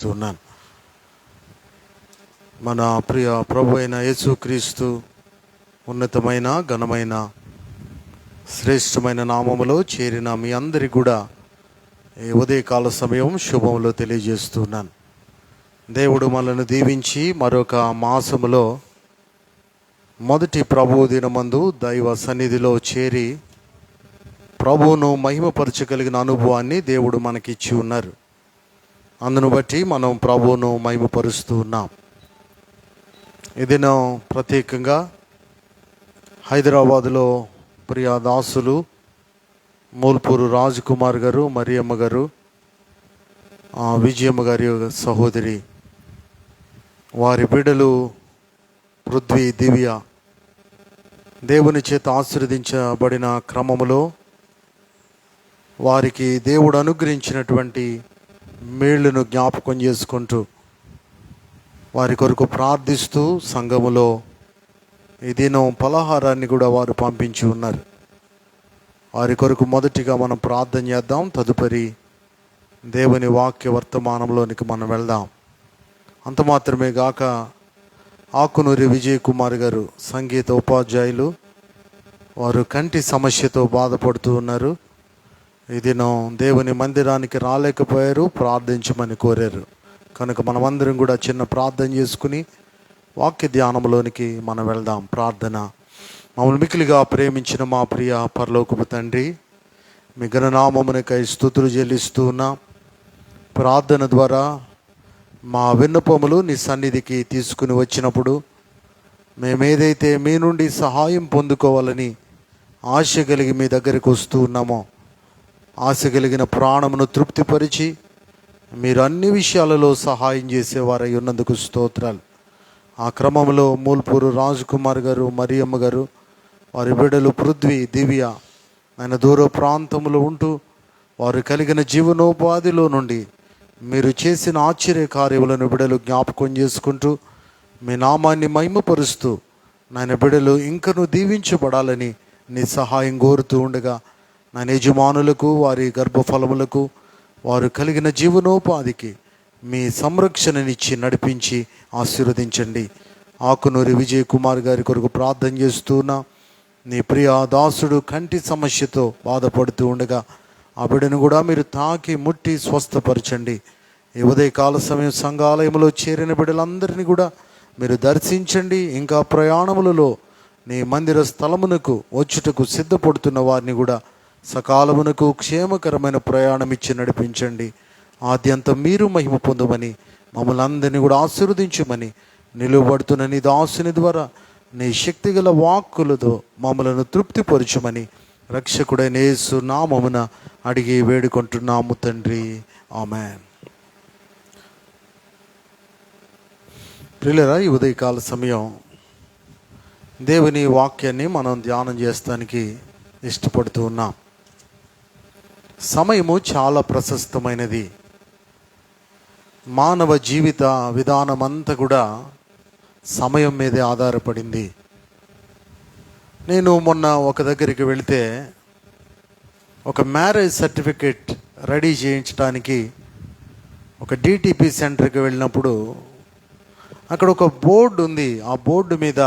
తెలియజేస్తున్నాను. మన ప్రియ ప్రభు అయిన యేసుక్రీస్తు ఉన్నతమైన ఘనమైన శ్రేష్టమైన నామములో చేరిన మీ అందరికీ కూడా ఈ ఉదయకాల సమయం శుభములో తెలియజేస్తున్నాను. దేవుడు మనల్ని దీవించి మరొక మాసములో మొదటి ప్రభు దినమందు దైవ సన్నిధిలో చేరి ప్రభువును మహిమపరచగలిగిన అనుభవాన్ని దేవుడు మనకిచ్చి ఉన్నారు. అందును బట్టి మనం ప్రభువును మహిమపరుస్తూ ఉన్నాం. ఈ దినం ప్రత్యేకంగా హైదరాబాదులో ప్రియ దాసులు మూల్పూరు రాజకుమార్ గారు, మరియమ్మ గారు, విజయమ్మ గారి సహోదరి, వారి బిడ్డలు పృథ్వీ, దివ్య దేవుని చేత ఆశీర్వదించబడిన క్రమములో వారికి దేవుడు అనుగ్రహించినటువంటి మేళ్లను జ్ఞాపకం చేసుకుంటూ వారి కొరకు ప్రార్థిస్తూ సంఘములో ఈ దినం పలహారాన్ని కూడా వారు పంపించి ఉన్నారు. వారి కొరకు మొదటిగా మనం ప్రార్థన చేద్దాం. తదుపరి దేవుని వాక్య వర్తమానంలోనికి మనం వెళ్దాం. అంత మాత్రమే గాక ఆకునూరి విజయ్ కుమార్ గారు సంగీత ఉపాధ్యాయులు, వారు కంటి సమస్యతో బాధపడుతూ ఉన్నారు. ఈ దినం దేవుని మందిరానికి రాలేకపోయారు, ప్రార్థించమని కోరారు. కనుక మనమందరం కూడా చిన్న ప్రార్థన చేసుకుని వాక్య ధ్యానంలోనికి మనం వెళ్దాం. ప్రార్థన. మమ్మల్ని మిక్కిలిగా ప్రేమించిన మా ప్రియ పరలోకపు తండ్రి, మీ ఘననామమునకై స్తుతులు చెల్లిస్తూ ఉన్నాం. ప్రార్థన ద్వారా మా విన్నపములు నీ సన్నిధికి తీసుకుని వచ్చినప్పుడు మేమేదైతే మీ నుండి సహాయం పొందుకోవాలని ఆశ కలిగి మీ దగ్గరికి వస్తూ ఉన్నామో, ఆశ కలిగిన ప్రాణమును తృప్తిపరిచి మీరు అన్ని విషయాలలో సహాయం చేసేవారై ఉన్నందుకు స్తోత్రాలు. ఆ క్రమంలో మూల్పూరు రాజకుమార్ గారు, మరియమ్మ గారు, వారి బిడ్డలు పృథ్వీ, దివ్య ఆయన దూర ప్రాంతంలో ఉంటూ వారు కలిగిన జీవనోపాధిలో నుండి మీరు చేసిన ఆశ్చర్య కార్యములను బిడ్డలు జ్ఞాపకం చేసుకుంటూ మీ నామాన్ని మహిమపరుస్తూ నాయన బిడ్డలు ఇంకనూ దీవించబడాలని నీ సహాయం కోరుతూ ఉండగా, నా యజమానులకు, వారి గర్భఫలములకు, వారు కలిగిన జీవనోపాధికి మీ సంరక్షణనిచ్చి నడిపించి ఆశీర్వదించండి. ఆకునూరి విజయ్ కుమార్ గారి కొరకు ప్రార్థన చేస్తున్నా. నీ ప్రియ దాసుడు కంటి సమస్యతో బాధపడుతూ ఉండగా ఆ బిడ్డను కూడా మీరు తాకి ముట్టి స్వస్థపరచండి. ఈ ఉదయకాల సమయం సంఘాలయంలో చేరిన బిడ్డలందరినీ కూడా మీరు దర్శించండి. ఇంకా ప్రయాణములలో నీ మందిర స్థలమునకు వచ్చుటకు సిద్ధపడుతున్న వారిని కూడా సకాలమునకు క్షేమకరమైన ప్రయాణం ఇచ్చి నడిపించండి. ఆద్యంతం మీరు మహిమ పొందమని, మమ్మల్ని అందరినీ కూడా ఆశీర్వదించమని, నిలువబడుతున్న నీ దాసుని ద్వారా నీ శక్తిగల వాక్కులతో మమ్మలను తృప్తిపరచమని రక్షకుడైన యేసు నామమున అడిగి వేడుకుంటున్నాము తండ్రి. ఆమేన్. ప్రియులారా, ఈ ఉదయకాల సమయం దేవుని వాక్యాన్ని మనం ధ్యానం చేస్తానికి ఇష్టపడుతూ ఉన్నాం. సమయము చాలా ప్రశస్తమైనది. మానవ జీవిత విధానం అంతా కూడా సమయం మీదే ఆధారపడింది. నేను మొన్న ఒక దగ్గరికి వెళితే ఒక మ్యారేజ్ సర్టిఫికేట్ రెడీ చేయించడానికి ఒక డిటిపి సెంటర్కి వెళ్ళినప్పుడు అక్కడ ఒక బోర్డు ఉంది. ఆ బోర్డు మీద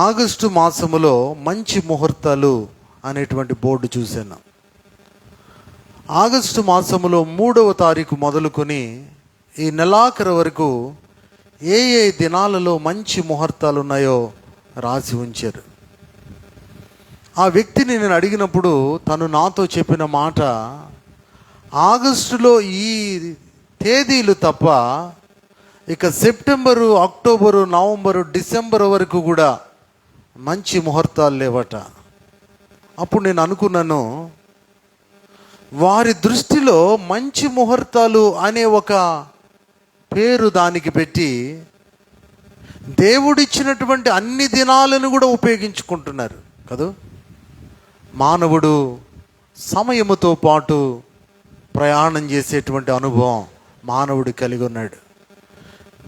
ఆగస్టు మాసములో మంచి ముహూర్తాలు అనేటువంటి బోర్డు చూశాను. ఆగస్టు మాసములో 3వ తారీఖు మొదలుకొని ఈ నెలాఖరు వరకు ఏ ఏ దినాలలో మంచి ముహూర్తాలు ఉన్నాయో రాసి ఉంచారు. ఆ వ్యక్తిని నేను అడిగినప్పుడు తను నాతో చెప్పిన మాట, ఆగస్టులో ఈ తేదీలు తప్ప ఇక సెప్టెంబరు, అక్టోబరు, నవంబరు, డిసెంబర్ వరకు కూడా మంచి ముహూర్తాలు లేవట. అప్పుడు నేను అనుకున్నాను, వారి దృష్టిలో మంచి ముహూర్తాలు అనే ఒక పేరు దానికి పెట్టి దేవుడిచ్చినటువంటి అన్ని దినాలను కూడా ఉపయోగించుకుంటున్నారు కదా. మానవుడు సమయముతో పాటు ప్రయాణం చేసేటువంటి అనుభవం మానవుడు కలిగి ఉన్నాడు.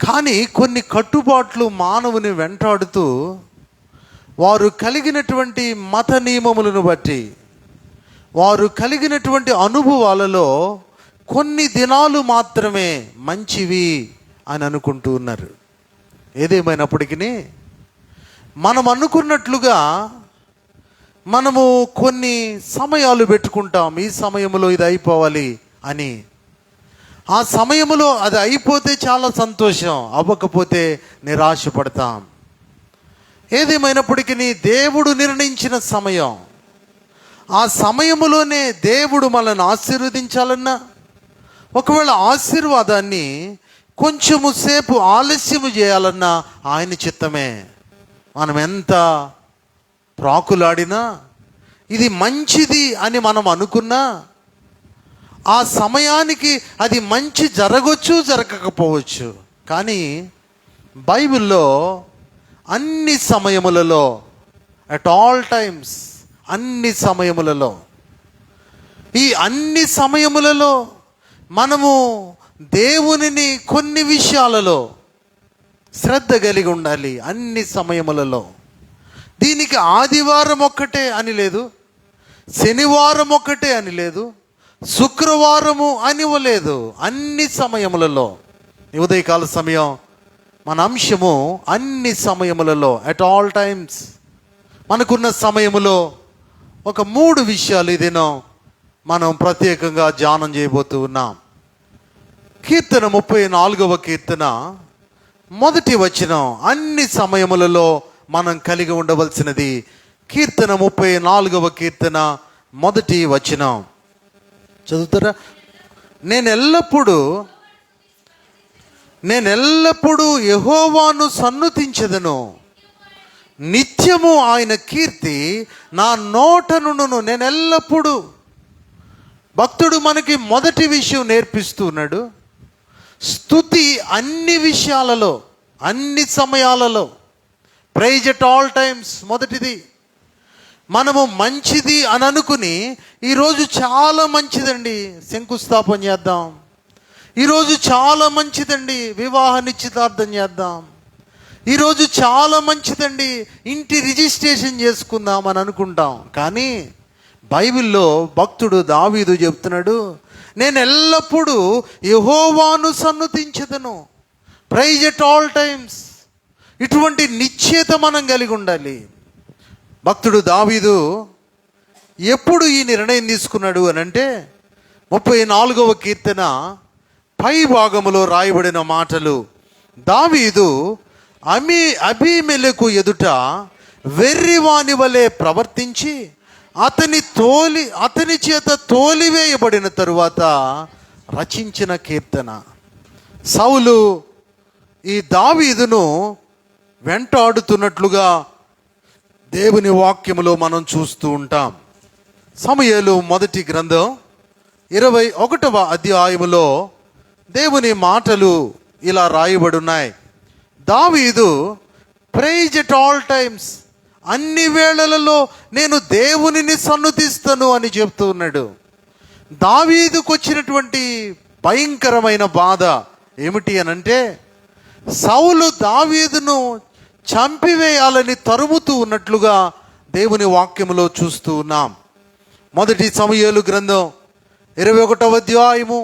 కానీ కొన్ని కట్టుబాట్లు మానవుని వెంటాడుతూ వారు కలిగినటువంటి మత నియమములను బట్టి, వారు కలిగినటువంటి అనుభవాలలో కొన్ని దినాలు మాత్రమే మంచివి అని అనుకుంటూ ఉన్నారు. ఏదేమైనప్పటికీ మనం అనుకున్నట్లుగా మనము కొన్ని సమయాలు పెట్టుకుంటాం, ఈ సమయంలో ఇది అయిపోవాలి అని. ఆ సమయంలో అది అయిపోతే చాలా సంతోషం, అవ్వకపోతే నిరాశపడతాం. ఏదేమైనప్పటికీ దేవుడు నిర్ణయించిన సమయం, ఆ సమయంలోనే దేవుడు మనల్ని ఆశీర్వదించాలన్నా, ఒకవేళ ఆశీర్వాదాన్ని కొంచెము సేపు ఆలస్యము చేయాలన్నా ఆయన చిత్తమే. మనం ఎంత ప్రాకులాడినా, ఇది మంచిది అని మనం అనుకున్నా, ఆ సమయానికి అది మంచి జరగవచ్చు, జరగకపోవచ్చు. కానీ బైబిల్లో అన్ని సమయములలో, అట్ ఆల్ టైమ్స్, అన్ని సమయములలో, ఈ అన్ని సమయములలో మనము దేవునిని కొన్ని విషయాలలో శ్రద్ధ కలిగి ఉండాలి. అన్ని సమయములలో. దీనికి ఆదివారం ఒక్కటే అని లేదు, శనివారం ఒక్కటే అని లేదు, శుక్రవారము అనివ్వలేదు. అన్ని సమయములలో. ఉదయకాల సమయం మన అంశము అన్ని సమయములలో, అట్ ఆల్ టైమ్స్. మనకున్న సమయములో ఒక 3 విషయాలు ఇదేనో మనం ప్రత్యేకంగా ధ్యానం చేయబోతూ ఉన్నాం. కీర్తన 34వ కీర్తన 1వ వచనం. అన్ని సమయములలో మనం కలిగి ఉండవలసినది. కీర్తన 34వ కీర్తన 1వ వచనం చదువుతారా? నేను ఎల్లప్పుడూ యెహోవాను సన్నుతించెదను, నిత్యము ఆయన కీర్తి నా నోట నుండును. నేను ఎల్లప్పుడూ, భక్తుడు మనకి మొదటి విషయం నేర్పిస్తున్నాడు. స్తుతి అన్ని విషయాలలో, అన్ని సమయాలలో. Praise at all times. మొదటిది, మనము మంచిది అని అనుకుని, ఈరోజు చాలా మంచిదండి శంకుస్థాపన చేద్దాం, ఈరోజు చాలా మంచిదండి వివాహ నిశ్చితార్థం చేద్దాం, ఈరోజు చాలా మంచిదండి ఇంటి రిజిస్ట్రేషన్ చేసుకుందాం అని అనుకుంటాం. కానీ బైబిల్లో భక్తుడు దావీదు చెప్తున్నాడు, నేను ఎల్లప్పుడూ యెహోవాను సన్నుతించెదను. Praise at all times. ఇటువంటి నిశ్చయత మనం కలిగి ఉండాలి. భక్తుడు దావీదు ఎప్పుడు ఈ నిర్ణయం తీసుకున్నాడు అని అంటే, 34వ కీర్తన పై భాగములో రాయబడిన మాటలు. దావీదు అబీమెలెకు ఎదుట వెర్రివాని వలె ప్రవర్తించి అతని చేత తోలివేయబడిన తరువాత రచించిన కీర్తన. సౌలు ఈ దావీదును వెంటాడుతున్నట్లుగా దేవుని వాక్యములో మనం చూస్తూ ఉంటాం. సమూయేలు మొదటి గ్రంథం 21వ అధ్యాయములో దేవుని మాటలు ఇలా రాయబడున్నాయి. దావీదు ప్రైజ్ ఎట్ ఆల్ టైమ్స్, అన్ని వేళలలో నేను దేవునిని సన్నుతిస్తాను అని చెప్తూ ఉన్నాడు. దావీదుకు వచ్చినటువంటి భయంకరమైన బాధ ఏమిటి అనంటే, సౌలు దావీదును చంపివేయాలని తరుముతూ ఉన్నట్లుగా దేవుని వాక్యములో చూస్తూ ఉన్నాం. మొదటి సమూయేలు గ్రంథం 21వ అధ్యాయము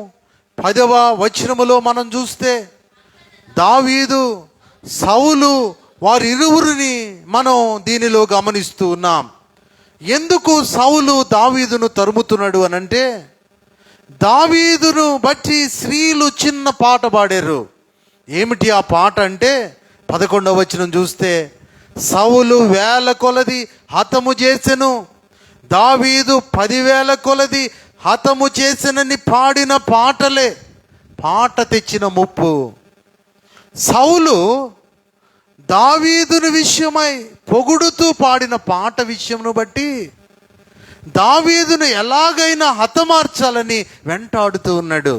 10వ వచనములో మనం చూస్తే, దావీదు సౌలు వారిరువురిని మనం దీనిలో గమనిస్తూ ఉన్నాం. ఎందుకు సౌలు దావీదును తరుముతున్నాడు అనంటే, దావీదును బట్టి స్త్రీలు చిన్న పాట పాడారు. ఏమిటి ఆ పాట అంటే, 11వ వచనం చూస్తే, సౌలు 1000 కొలది హతము చేసెను, దావీదు 10,000 కొలది హతము చేసెనని పాడిన పాటలే పాట తెచ్చిన ముప్పు. సౌలు దావీదుని విషయమై పొగుడుతూ పాడిన పాట విషయమును బట్టి దావీదును ఎలాగైనా హతమార్చాలని వెంటాడుతూ ఉన్నాడు.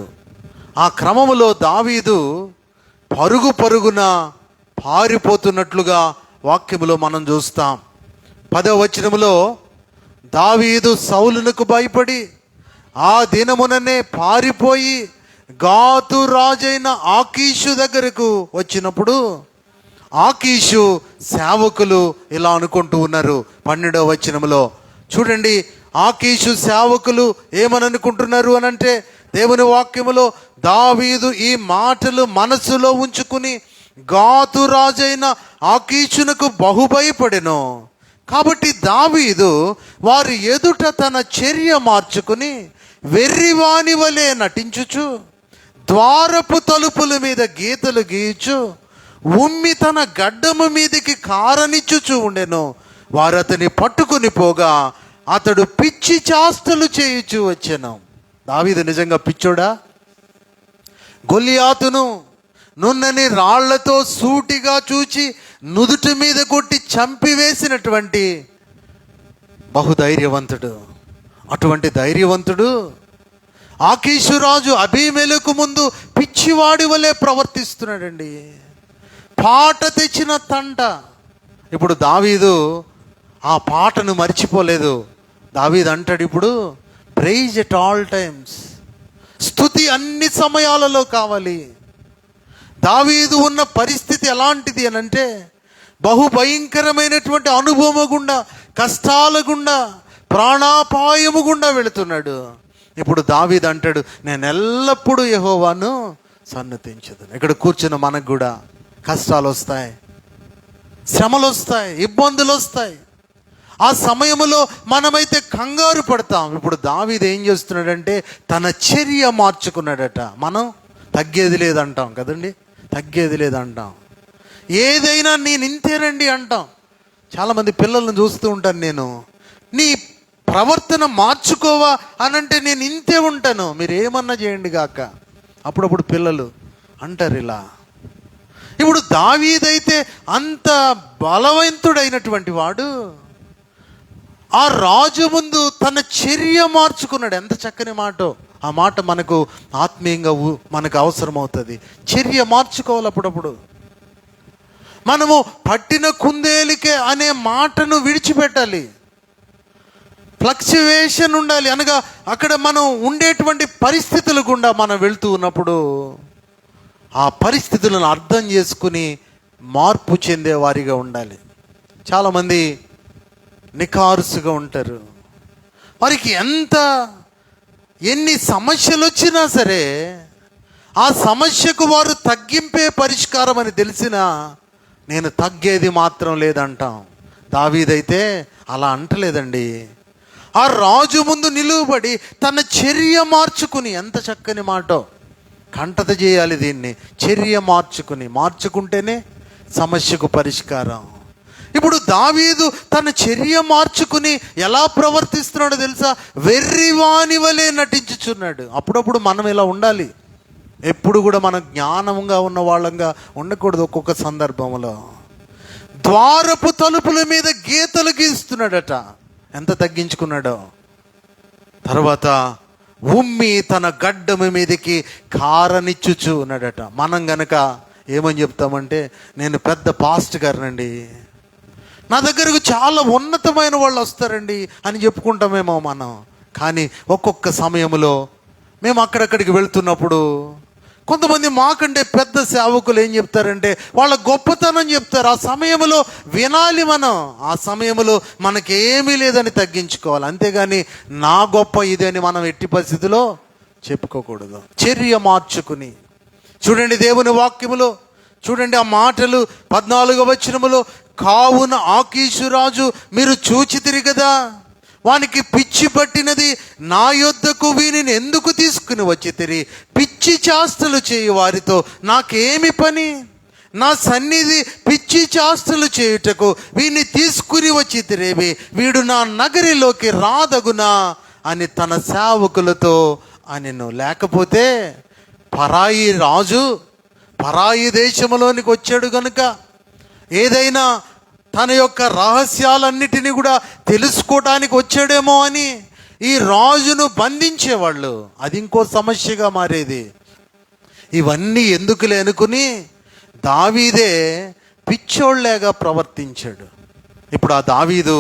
ఆ క్రమములో దావీదు పరుగున పారిపోతున్నట్లుగా వాక్యములో మనం చూస్తాం. 10వ వచనములో, దావీదు సౌలునకు భయపడి ఆ దినముననే పారిపోయి గాతు రాజైన ఆకీషు దగ్గరకు వచ్చినప్పుడు, ఆకీషు సేవకులు ఇలా అనుకుంటూ ఉన్నారు. 12వ వచనములో చూడండి, ఆకీషు సేవకులు ఏమని అనుకుంటున్నారు అనంటే, దేవుని వాక్యములో దావీదు ఈ మాటలు మనసులో ఉంచుకుని గాతు రాజైన ఆకీషునకు బహుభయపడెను. కాబట్టి దావీదు వారి ఎదుట తన చర్య మార్చుకుని వెర్రివాని వలె నటించుచు ద్వారపు తలుపుల మీద గీతలు గీయచు ఉమ్మి తన గడ్డము మీదికి కారనిచ్చుచు ఉండెను. వారు అతని పట్టుకుని పోగా అతడు పిచ్చి చేష్టలు చేయుచు వచ్చెను. దావీదు నిజంగా పిచ్చోడా? గొల్లియాతును నున్నని రాళ్లతో సూటిగా చూచి నుదుటి మీద కొట్టి చంపివేసినటువంటి బహుధైర్యవంతుడు. అటువంటి ధైర్యవంతుడు ఆకీషురాజు అబీమెలెకు ముందు పిచ్చివాడి వలె ప్రవర్తిస్తున్నాడండి. పాట తెచ్చిన తంట. ఇప్పుడు దావీదు ఆ పాటను మర్చిపోలేదు. దావీదు అంటాడు ఇప్పుడు, ప్రైజ్ ఎట్ ఆల్ టైమ్స్, స్తుతి అన్ని సమయాలలో కావాలి. దావీదు ఉన్న పరిస్థితి ఎలాంటిది అని అంటే, బహుభయంకరమైనటువంటి అనుభవం గుండా, కష్టాల గుండా, ప్రాణాపాయము గుండా వెళుతున్నాడు. ఇప్పుడు దావీదు అంటాడు, నేను ఎల్లప్పుడూ యెహోవాను సన్నతించదు. ఇక్కడ కూర్చున్న మనకు కూడా కష్టాలు వస్తాయి, శ్రమలు వస్తాయి, ఇబ్బందులు వస్తాయి. ఆ సమయంలో మనమైతే కంగారు పడతాం. ఇప్పుడు దావీదు ఏం చేస్తున్నాడంటే తన చర్య మార్చుకున్నాడట. మనం తగ్గేది లేదంటాం కదండి, తగ్గేది లేదంటాం. ఏదైనా నేను ఇంతేనండి అంటాం. చాలామంది పిల్లలను చూస్తూ ఉంటాను నేను, నీ ప్రవర్తన మార్చుకోవా అనంటే నేను ఇంతే ఉంటాను, మీరు ఏమన్నా చేయండి గాక. అప్పుడప్పుడు పిల్లలు అంటారు ఇలా. ఇప్పుడు దావీదైతే అంత బలవంతుడైనటువంటి వాడు ఆ రాజు ముందు తన చర్య మార్చుకున్నాడు. ఎంత చక్కని మాటో. ఆ మాట మనకు ఆత్మీయంగా మనకు అవసరం అవుతుంది. చర్య మార్చుకోవాలి. అప్పుడప్పుడు మనము పట్టిన కుందేలికే అనే మాటను విడిచిపెట్టాలి. ఫ్లక్చువేషన్ ఉండాలి. అనగా అక్కడ మనం ఉండేటువంటి పరిస్థితుల గుండా మనం వెళ్తూ ఉన్నప్పుడు ఆ పరిస్థితులను అర్థం చేసుకుని మార్పు చెందే వారిగా ఉండాలి. చాలామంది నిఖారుసుగా ఉంటారు. వారికి ఎన్ని సమస్యలు వచ్చినా సరే ఆ సమస్యకు వారు తగ్గింపే పరిష్కారం అని తెలిసినా నేను తగ్గేది మాత్రం లేదంటాం. దావీదైతే అలా అంటలేదండి. ఆ రాజు ముందు నిలువబడి తన చర్య మార్చుకుని, ఎంత చక్కని మాటో. కంటత చేయాలి దీన్ని. చర్య మార్చుకుంటేనే సమస్యకు పరిష్కారం. ఇప్పుడు దావీదు తన చర్య మార్చుకుని ఎలా ప్రవర్తిస్తున్నాడో తెలుసా? వెర్రివాని వలె నటించుచున్నాడు. అప్పుడప్పుడు మనం ఇలా ఉండాలి. ఎప్పుడు కూడా మనం జ్ఞానంగా ఉన్న వాళ్ళంగా ఉండకూడదు. ఒక్కొక్క సందర్భంలో ద్వారపు తలుపుల మీద గీతలు గీస్తున్నాడట. ఎంత తగ్గించుకున్నాడో. తర్వాత ఉమ్మి తన గడ్డము మీదకి కారనిచ్చుచు ఉన్నాడట. మనం గనక ఏమని చెప్తామంటే, నేను పెద్ద పాస్ట్ గారినండి, నా దగ్గరకు చాలా ఉన్నతమైన వాళ్ళు వస్తారండి అని చెప్పుకుంటామేమో మనం. కానీ ఒక్కొక్క సమయంలో మేము అక్కడక్కడికి వెళ్తున్నప్పుడు కొంతమంది మాకంటే పెద్ద సేవకులు ఏం చెప్తారంటే వాళ్ళ గొప్పతనం చెప్తారు. ఆ సమయంలో వినాలి మనం. ఆ సమయంలో మనకేమీ లేదని తగ్గించుకోవాలి. అంతేగాని నా గొప్ప ఇది అని మనం ఎట్టి పరిస్థితిలో చెప్పుకోకూడదు. చర్య మార్చుకుని చూడండి. దేవుని వాక్యములో చూడండి ఆ మాటలు 14వ వచనములో, కావున ఆకీషురాజు మీరు చూచితిరి కదా, వానికి పిచ్చి పట్టినది, నా యొద్దకు వీనిని ఎందుకు తీసుకుని వచ్చితిరి? పిచ్చి చేష్టలు చేయు వారితో నాకేమి పని? నా సన్నిధి పిచ్చి చేష్టలు చేయుటకు వీని తీసుకుని వచ్చితిరేమి? వీడు నా నగరిలోకి రాదగునా అని తన సేవకులతో అనెను. లేకపోతే పరాయి రాజు పరాయి దేశంలోనికి వచ్చాడు గనుక ఏదైనా తన యొక్క రహస్యాలన్నిటినీ కూడా తెలుసుకోవడానికి వచ్చాడేమో అని ఈ రాజును బంధించేవాళ్ళు. అది ఇంకో సమస్యగా మారేది. ఇవన్నీ ఎందుకులే అనుకుని దావీదే పిచ్చోళ్ళేగా ప్రవర్తించాడు. ఇప్పుడు ఆ దావీదు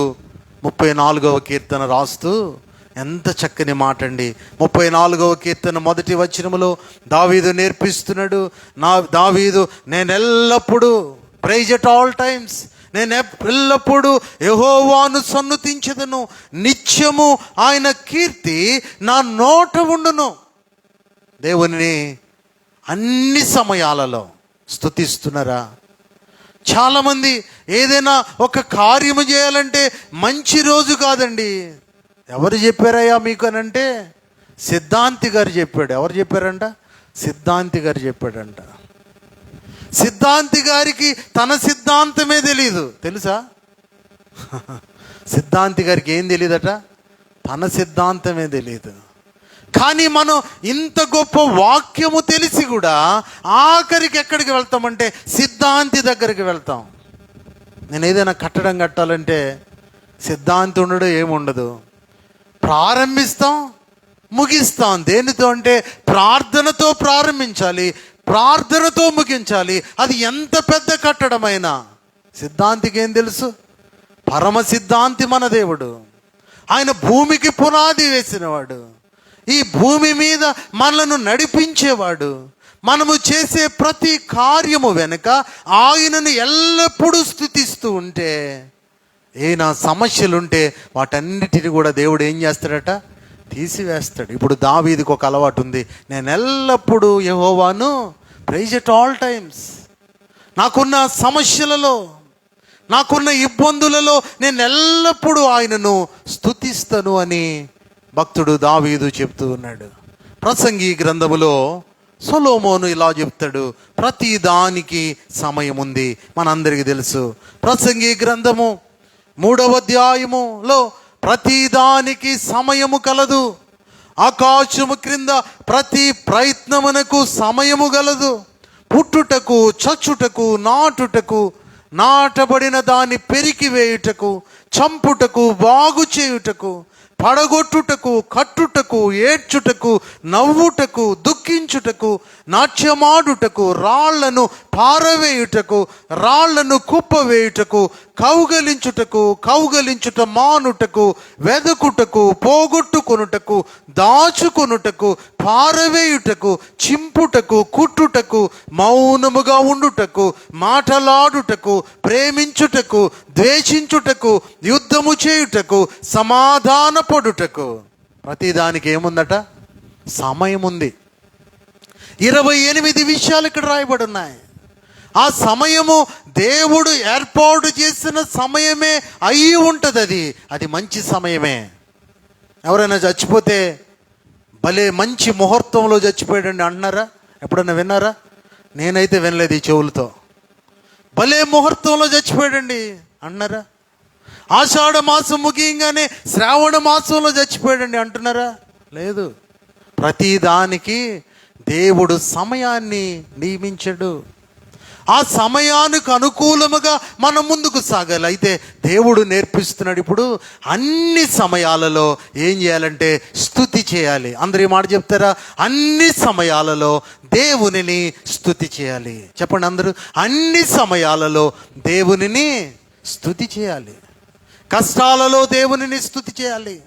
34వ కీర్తన రాస్తూ ఎంత చక్కని మాట అండి. 34వ కీర్తన 1వ వచనములో దావీదు నేర్పిస్తున్నాడు. దావీదు నేను ఎల్లప్పుడూ, ప్రైజ్ ఎట్ ఆల్ టైమ్స్, నేను ఎల్లప్పుడూ యెహోవాను సన్నుతించెదను, నిత్యము ఆయన కీర్తి నా నోట ఉండును. దేవుని అన్ని సమయాలలో స్తుతిస్తున్నారా? చాలామంది ఏదైనా ఒక కార్యము చేయాలంటే మంచి రోజు కాదండి. ఎవరు చెప్పారయ్యా మీకు అని అంటే సిద్ధాంతి గారు చెప్పాడు. ఎవరు చెప్పారంట? సిద్ధాంతి గారు చెప్పాడంట. సిద్ధాంతి గారికి తన సిద్ధాంతమే తెలీదు, తెలుసా? సిద్ధాంతి గారికి ఏం తెలియదట? తన సిద్ధాంతమే తెలియదు. కానీ మనం ఇంత గొప్ప వాక్యము తెలిసి కూడా ఆఖరికి ఎక్కడికి వెళ్తామంటే సిద్ధాంతి దగ్గరికి వెళ్తాం. నేను ఏదైనా కట్టడం కట్టాలంటే సిద్ధాంతి ఉండడు, ఏముండదు. ప్రారంభిస్తాం, ముగిస్తాం. దేనితో అంటే ప్రార్థనతో ప్రారంభించాలి, ప్రార్థనతో ముగించాలి. అది ఎంత పెద్ద కట్టడమైనా సిద్ధాంతికి ఏం తెలుసు? పరమ సిద్ధాంతి మన దేవుడు. ఆయన భూమికి పునాది వేసినవాడు, ఈ భూమి మీద మనలను నడిపించేవాడు. మనము చేసే ప్రతి కార్యము వెనుక ఆయనను ఎల్లప్పుడూ స్తుతిస్తూ ఉంటే, ఏనా సమస్యలుంటే వాటన్నిటిని కూడా దేవుడు ఏం చేస్తాడట? తీసివేస్తాడు. ఇప్పుడు దావీదుకు ఒక అలవాటు ఉంది, నేను ఎల్లప్పుడూ యెహోవాను ప్రైజ్ ఎట్ ఆల్ టైమ్స్. నాకున్న సమస్యలలో, నాకున్న ఇబ్బందులలో నేను ఎల్లప్పుడూ ఆయనను స్తుతిస్తాను అని భక్తుడు దావీదు చెప్తూ ఉన్నాడు. ప్రసంగి గ్రంథములో సొలొమోను ఇలా చెప్తాడు, ప్రతి దానికి సమయం ఉంది. మనందరికీ తెలుసు. ప్రసంగి గ్రంథము 3వ అధ్యాయములో ప్రతి దానికి సమయము కలదు. ఆకాశము క్రింద ప్రతి ప్రయత్నమునకు సమయము గలదు. పుట్టుటకు, చచ్చుటకు, నాటుటకు, నాటబడిన దాన్ని పెరికి వేయుటకు, చంపుటకు, బాగు చేయుటకు, పడగొట్టుటకు, కట్టుటకు, ఏడ్చుటకు, నవ్వుటకు, దుఃఖించుటకు, నాట్యమాడుటకు, రాళ్లను పారవేయుటకు, రాళ్లను కుప్పవేయుటకు, కౌగలించుటకు, కౌగలించుట మానుటకు, వెదకుటకు, పోగొట్టుకొనుటకు, దాచుకొనుటకు, పారవేయుటకు, చింపుటకు, కుట్టుటకు, మౌనముగా ఉండుటకు, మాటలాడుటకు, ప్రేమించుటకు, ద్వేషించుటకు, యుద్ధము చేయుటకు, సమాధానపడుటకు. ప్రతిదానికి ఏముందట? సమయం ఉంది. 28 విషయాలు ఇక్కడ రాయబడి ఉన్నాయి. ఆ సమయము దేవుడు ఏర్పాటు చేసిన సమయమే అయి ఉంటుంది. అది మంచి సమయమే. ఎవరైనా చచ్చిపోతే భలే మంచి ముహూర్తంలో చచ్చిపోయాడండి అంటున్నారా? ఎప్పుడన్నా విన్నారా? నేనైతే వినలేదు ఈ చెవులతో. భలే ముహూర్తంలో చచ్చిపోయాడండి అంటున్నారా? ఆషాఢ మాసం ముగియంగానే శ్రావణ మాసంలో చచ్చిపోయాడండి అంటున్నారా? లేదు. ప్రతిదానికి దేవుడు సమయాన్ని నియమించాడు. ఆ సమయానికి అనుకూలముగా మనం ముందుకు సాగాలి. అయితే దేవుడు నేర్పిస్తున్నాడు ఇప్పుడు అన్ని సమయాలలో ఏం చేయాలంటే స్తుతి చేయాలి. అందరూ ఈ మాట చెప్తారా? అన్ని సమయాలలో దేవునిని స్తుతి చేయాలి. చెప్పండి అందరూ. అన్ని సమయాలలో దేవునిని స్తుతి చేయాలి. కష్టాలలో దేవునిని స్తుతి చేయాలి,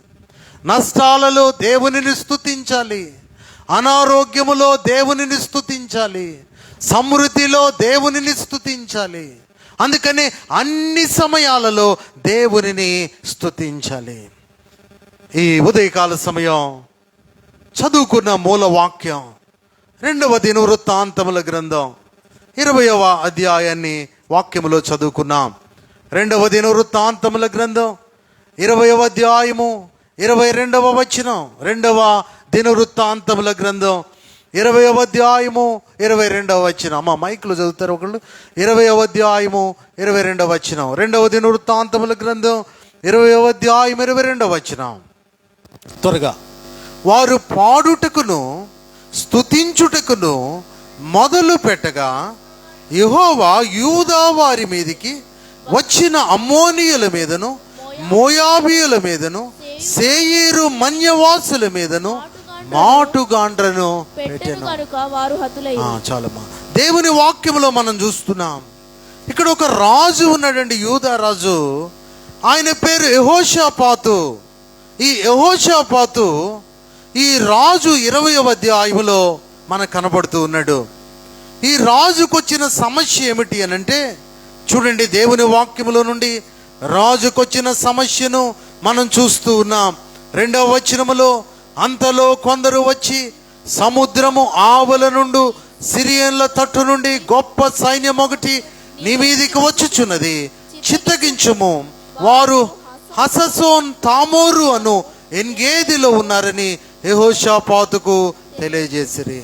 నష్టాలలో దేవునిని స్తుతించాలి, అనారోగ్యములో దేవునిని స్తుతించాలి, సమృద్ధిలో దేవునిని స్తుతించాలి. అందుకని అన్ని సమయాలలో దేవునిని స్తుతించాలి. ఈ ఉదయకాల సమయం చదువుకున్న మూల వాక్యం 2వ దినవృత్తాంతముల గ్రంథం 20వ అధ్యాయాన్ని వాక్యములో చదువుకున్నాం. 2వ దినవృత్తాంతముల గ్రంథం 20వ అధ్యాయము 22వ వచనం. 2వ దినవృత్తాంతముల గ్రంథం 20వ అధ్యాయము 22వ వచనం. అమ్మ మైకులు చదువుతారు ఒకళ్ళు. 20వ అధ్యాయము 22వ వచనం. 2వ దినవృత్తాంతముల గ్రంథం 20వ అధ్యాయం 22వ వచనం. త్వరగా. వారు పాడుటకును స్తుతించుటకును మొదలు పెట్టగా యెహోవా యూదా వారి మీదికి వచ్చిన అమ్మోనీయుల మీదను, మోయాబీయుల మీదను, సేయీరు మన్యవాసుల మీదను మాటుగాండ్రను పెట్టెను. చాలమ్మా. దేవుని వాక్యములో మనం చూస్తున్నాం, ఇక్కడ ఒక రాజు ఉన్నాడండి, యూదా రాజు. ఆయన పేరు యెహోషాపాతు. ఈ యెహోషాపాతు ఈ రాజు 20వ అధ్యాయములో మనకు కనబడుతూ ఉన్నాడు. ఈ రాజుకు వచ్చిన సమస్య ఏమిటి అని అంటే, చూడండి దేవుని వాక్యములో నుండి రాజుకొచ్చిన సమస్యను మనం చూస్తూ ఉన్నాం. 2వ వచనములో, అంతలో కొందరు వచ్చి సముద్రము ఆవల నుండి సిరియన్ల తట్టు నుండి గొప్ప సైన్యం ఒకటి నీ మీదికి వచ్చుచున్నది, చిత్తగించుము. వారు హససోన్ తామోరు అను ఎన్గేదిలో ఉన్నారని యెహోషాపాతుకు తెలియజేసిరి.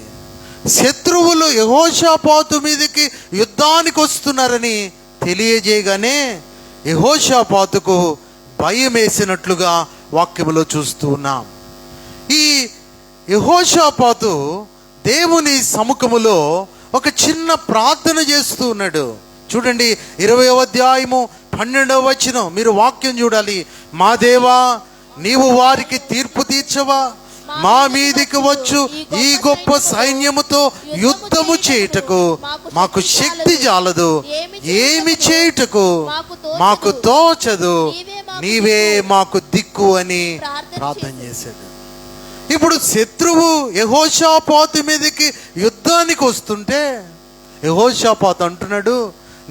శత్రువులు యెహోషాపాతు మీదకి యుద్ధానికి వస్తున్నారని తెలియజేయగానే యెహోషాపాతుకు భయం వేసినట్లుగా వాక్యములో చూస్తూ ఉన్నాం. ఈ యెహోషాపాతు దేవుని సముఖములో ఒక చిన్న ప్రార్థన చేస్తూ ఉన్నాడు. చూడండి 20వ అధ్యాయము 12వ వచనం, మీరు వాక్యం చూడాలి. మా దేవా, నీవు వారికి తీర్పు తీర్చవా? మా మీదికి వచ్చు ఈ గొప్ప సైన్యముతో యుద్ధము చేయుటకు మాకు శక్తి చాలదు, ఏమి చేయుటకు మాకు తోచదు, నీవే మాకు దిక్కు అని ప్రార్థన చేశాడు. ఇప్పుడు శత్రువు యెహోషాపాతు మీదకి యుద్ధానికి వస్తుంటే యెహోషాపాతు అంటున్నాడు,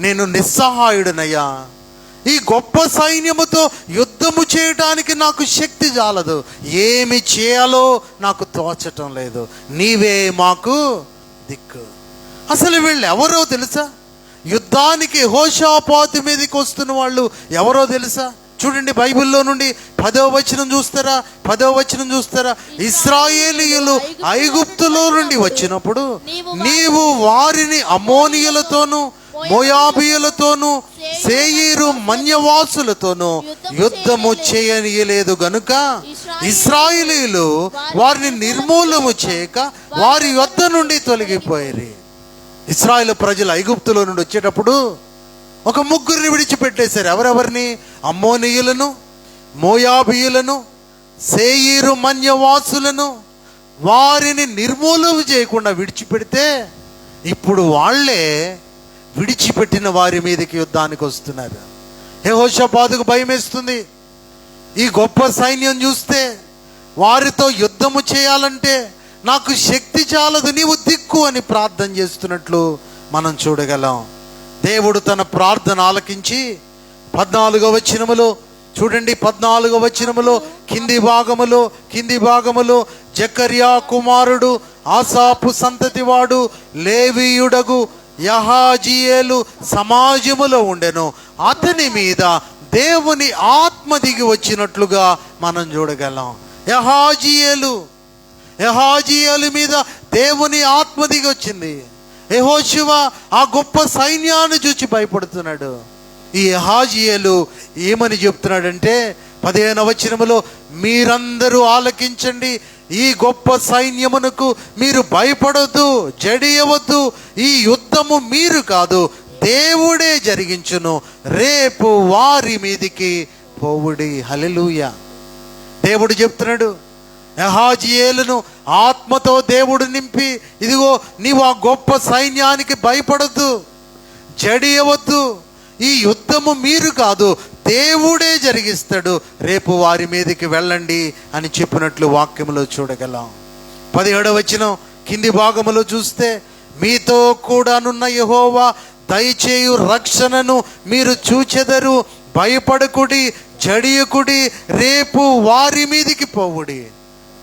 నేను నిస్సహాయుడనయ్యా, ఈ గొప్ప సైన్యముతో యుద్ధము చేయడానికి నాకు శక్తి చాలదు, ఏమి చేయాలో నాకు తోచటం లేదు, నీవే మాకు దిక్కు. అసలు వీళ్ళు ఎవరో తెలుసా? యుద్ధానికి యెహోషాపాతు మీదకి వస్తున్న వాళ్ళు ఎవరో తెలుసా? చూడండి, బైబిల్లో నుండి 10వ వచనం చూస్తారా? ఇశ్రాయేలీయులు ఐగుప్తులో నుండి వచ్చినప్పుడు నీవు వారిని అమ్మోనీయులతోనూ మోయాబీయులతోనూ సేయీరు మన్యవాసులతోనూ యుద్ధము చేయనీయలేదు గనుక ఇశ్రాయేలీయులు వారిని నిర్మూలము చేయక వారి యొద్ద నుండి తొలగిపోయారు. ఇశ్రాయేలు ప్రజలు ఐగుప్తులో నుండి వచ్చేటప్పుడు ఒక ముగ్గురిని విడిచిపెట్టేశారు. ఎవరెవరిని? అమ్మోనీయులను, మోయాబీయులను, సేయీరు మన్యవాసులను. వారిని నిర్మూలన చేయకుండా విడిచిపెడితే ఇప్పుడు వాళ్ళే విడిచిపెట్టిన వారి మీదకి యుద్ధానికి వస్తున్నారు. యెహోషాపాతుకు భయం వేస్తుంది. ఈ గొప్ప సైన్యం చూస్తే వారితో యుద్ధము చేయాలంటే నాకు శక్తి చాలదు, నీవు దిక్కు అని ప్రార్థన చేస్తున్నట్లు మనం చూడగలం. దేవుడు తన ప్రార్థన ఆలకించి 14వ వచనములో చూడండి, 14వ వచనములో కింది భాగములో జకర్యా కుమారుడు ఆసాపు సంతతివాడు లేవీయుడగు యహాజీయేలు సమాజములో ఉండెను, అతని మీద దేవుని ఆత్మ దిగి వచ్చినట్లుగా మనం చూడగలం. యహాజీయేలు మీద దేవుని ఆత్మ దిగి వచ్చింది. యెహోషువ ఆ గొప్ప సైన్యాన్ని చూచి భయపడుతున్నాడు. ఈ యహాజీయేలు ఏమని చెప్తున్నాడంటే 15వ వచనములో, మీరందరూ ఆలకించండి, ఈ గొప్ప సైన్యమునకు మీరు భయపడొద్దు, జడియవద్దు, ఈ యుద్ధము మీరు కాదు, దేవుడే జరిగించును, రేపు వారి మీదికి పోవుడి. హల్లెలూయా. దేవుడు చెప్తున్నాడు, యహాజీయేలును ఆత్మతో దేవుడు నింపి, ఇదిగో నీవు ఆ గొప్ప సైన్యానికి భయపడొద్దు, జడియవద్దు, ఈ యుద్ధము మీరు కాదు, దేవుడే జరిగిస్తాడు, రేపు వారి మీదకి వెళ్ళండి అని చెప్పినట్లు వాక్యములో చూడగలం. 17వ వచనం కింది భాగములో చూస్తే, మీతో కూడానున్న యెహోవా దయచేయు రక్షణను మీరు చూచెదరు, భయపడకుడి, జడియకుడి, రేపు వారి మీదికి పోవుడి.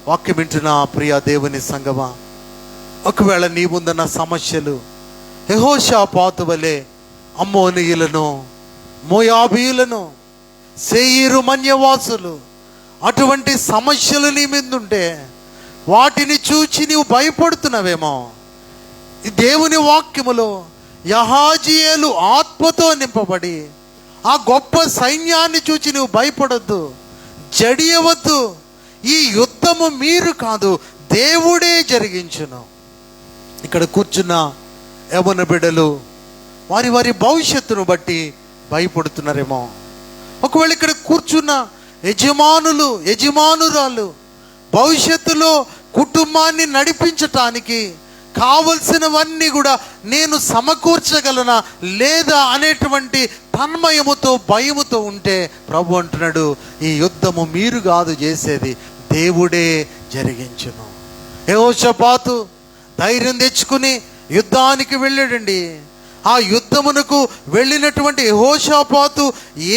వాక్యం వింటున్న ప్రియ దేవుని సంగమా, ఒకవేళ నీ ముందున్న సమస్యలు యెహోషాపాతు వలె అమ్మోనీయులను, మోయాబీయులను, సేయీరు మన్యవాసులు, అటువంటి సమస్యలు నీ మీదుంటే వాటిని చూచి నీవు భయపడుతున్నావేమో, ఈ దేవుని వాక్యములో యహాజీయేలు ఆత్మతో నింపబడి ఆ గొప్ప సైన్యాన్ని చూచి నువ్వు భయపడొద్దు, జడియవద్దు, ఈ యుద్ధము మీరు కాదు, దేవుడే జరిగించును. ఇక్కడ కూర్చున్న యవ్వన బిడ్డలు వారి వారి భవిష్యత్తును బట్టి భయపడుతున్నారేమో. ఒకవేళ ఇక్కడ కూర్చున్న యజమానురాలు భవిష్యత్తులో కుటుంబాన్ని నడిపించటానికి కావలసినవన్నీ కూడా నేను సమకూర్చగలనా లేదా అనేటువంటి తన్మయముతో భయముతో ఉంటే ప్రభు అంటున్నాడు, ఈ యుద్ధము మీరు కాదు చేసేది, దేవుడే జరిగించును. యెహోషాపాతు ధైర్యం తెచ్చుకుని యుద్ధానికి వెళ్ళాడండి. ఆ యుద్ధమునకు వెళ్ళినటువంటి యెహోషాపాతు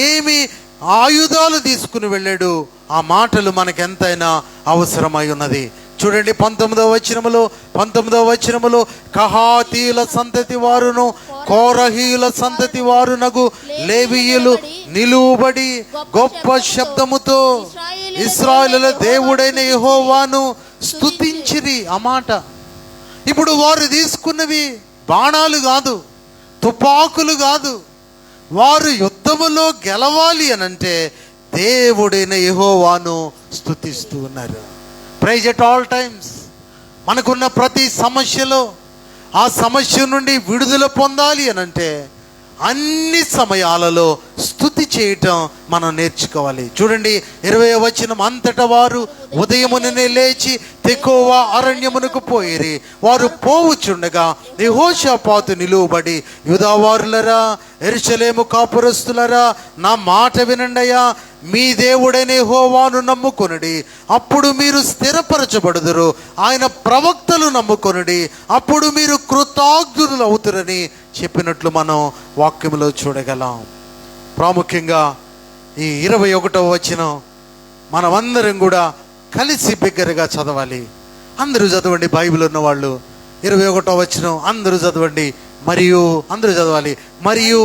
ఏమి ఆయుధాలు తీసుకుని వెళ్ళాడు, ఆ మాటలు మనకెంతైనా అవసరమై ఉన్నది. చూడండి 19వ వచనములో కహాతీల సంతతి వారును కోరహీల సంతతి వారునగు లేవీయులు నిలువబడి గొప్ప శబ్దముతో ఇశ్రాయేలుల దేవుడైన యెహోవాను స్తుతించిరి. ఆ మాట. ఇప్పుడు వారు తీసుకున్నవి బాణాలు కాదు, తుపాకులు కాదు. వారు యుద్ధములో గెలవాలి అనంటే దేవుడైన యెహోవాను స్తుతిస్తూ ఉన్నారు. Praise at all times. మనకున్న ప్రతి సమస్యలో ఆ సమస్య నుండి విడుదల పొందాలి అనంటే అన్ని సమయాలలో స్తుతి చేయటం మనం నేర్చుకోవాలి. చూడండి 20వ వచనం, అంతటా వారు ఉదయముననే లేచి తెకోవ అరణ్యమునకు పోయిరి. వారు పోవుచుండగా యెహోషాపాతు నిలువబడి, యూదావారులరా, యెరూషలేము కాపురస్తులరా, నా మాట వినండయ్యా, మీ దేవుడైన యెహోవాను నమ్ముకొనుడి, అప్పుడు మీరు స్థిరపరచబడుదురు. ఆయన ప్రవక్తలు నమ్ముకొనుడి, అప్పుడు మీరు కృతజ్ఞులు అవుతారని చెప్పినట్లు మనం వాక్యంలో చూడగలం. ప్రాముఖ్యంగా ఈ 21వ వచనం మనమందరం కూడా కలిసి బిగ్గరగా చదవాలి. అందరూ చదవండి. బైబిల్ ఉన్న వాళ్ళు 21వ వచనం అందరూ చదవండి. మరియు అందరూ చదవాలి. మరియు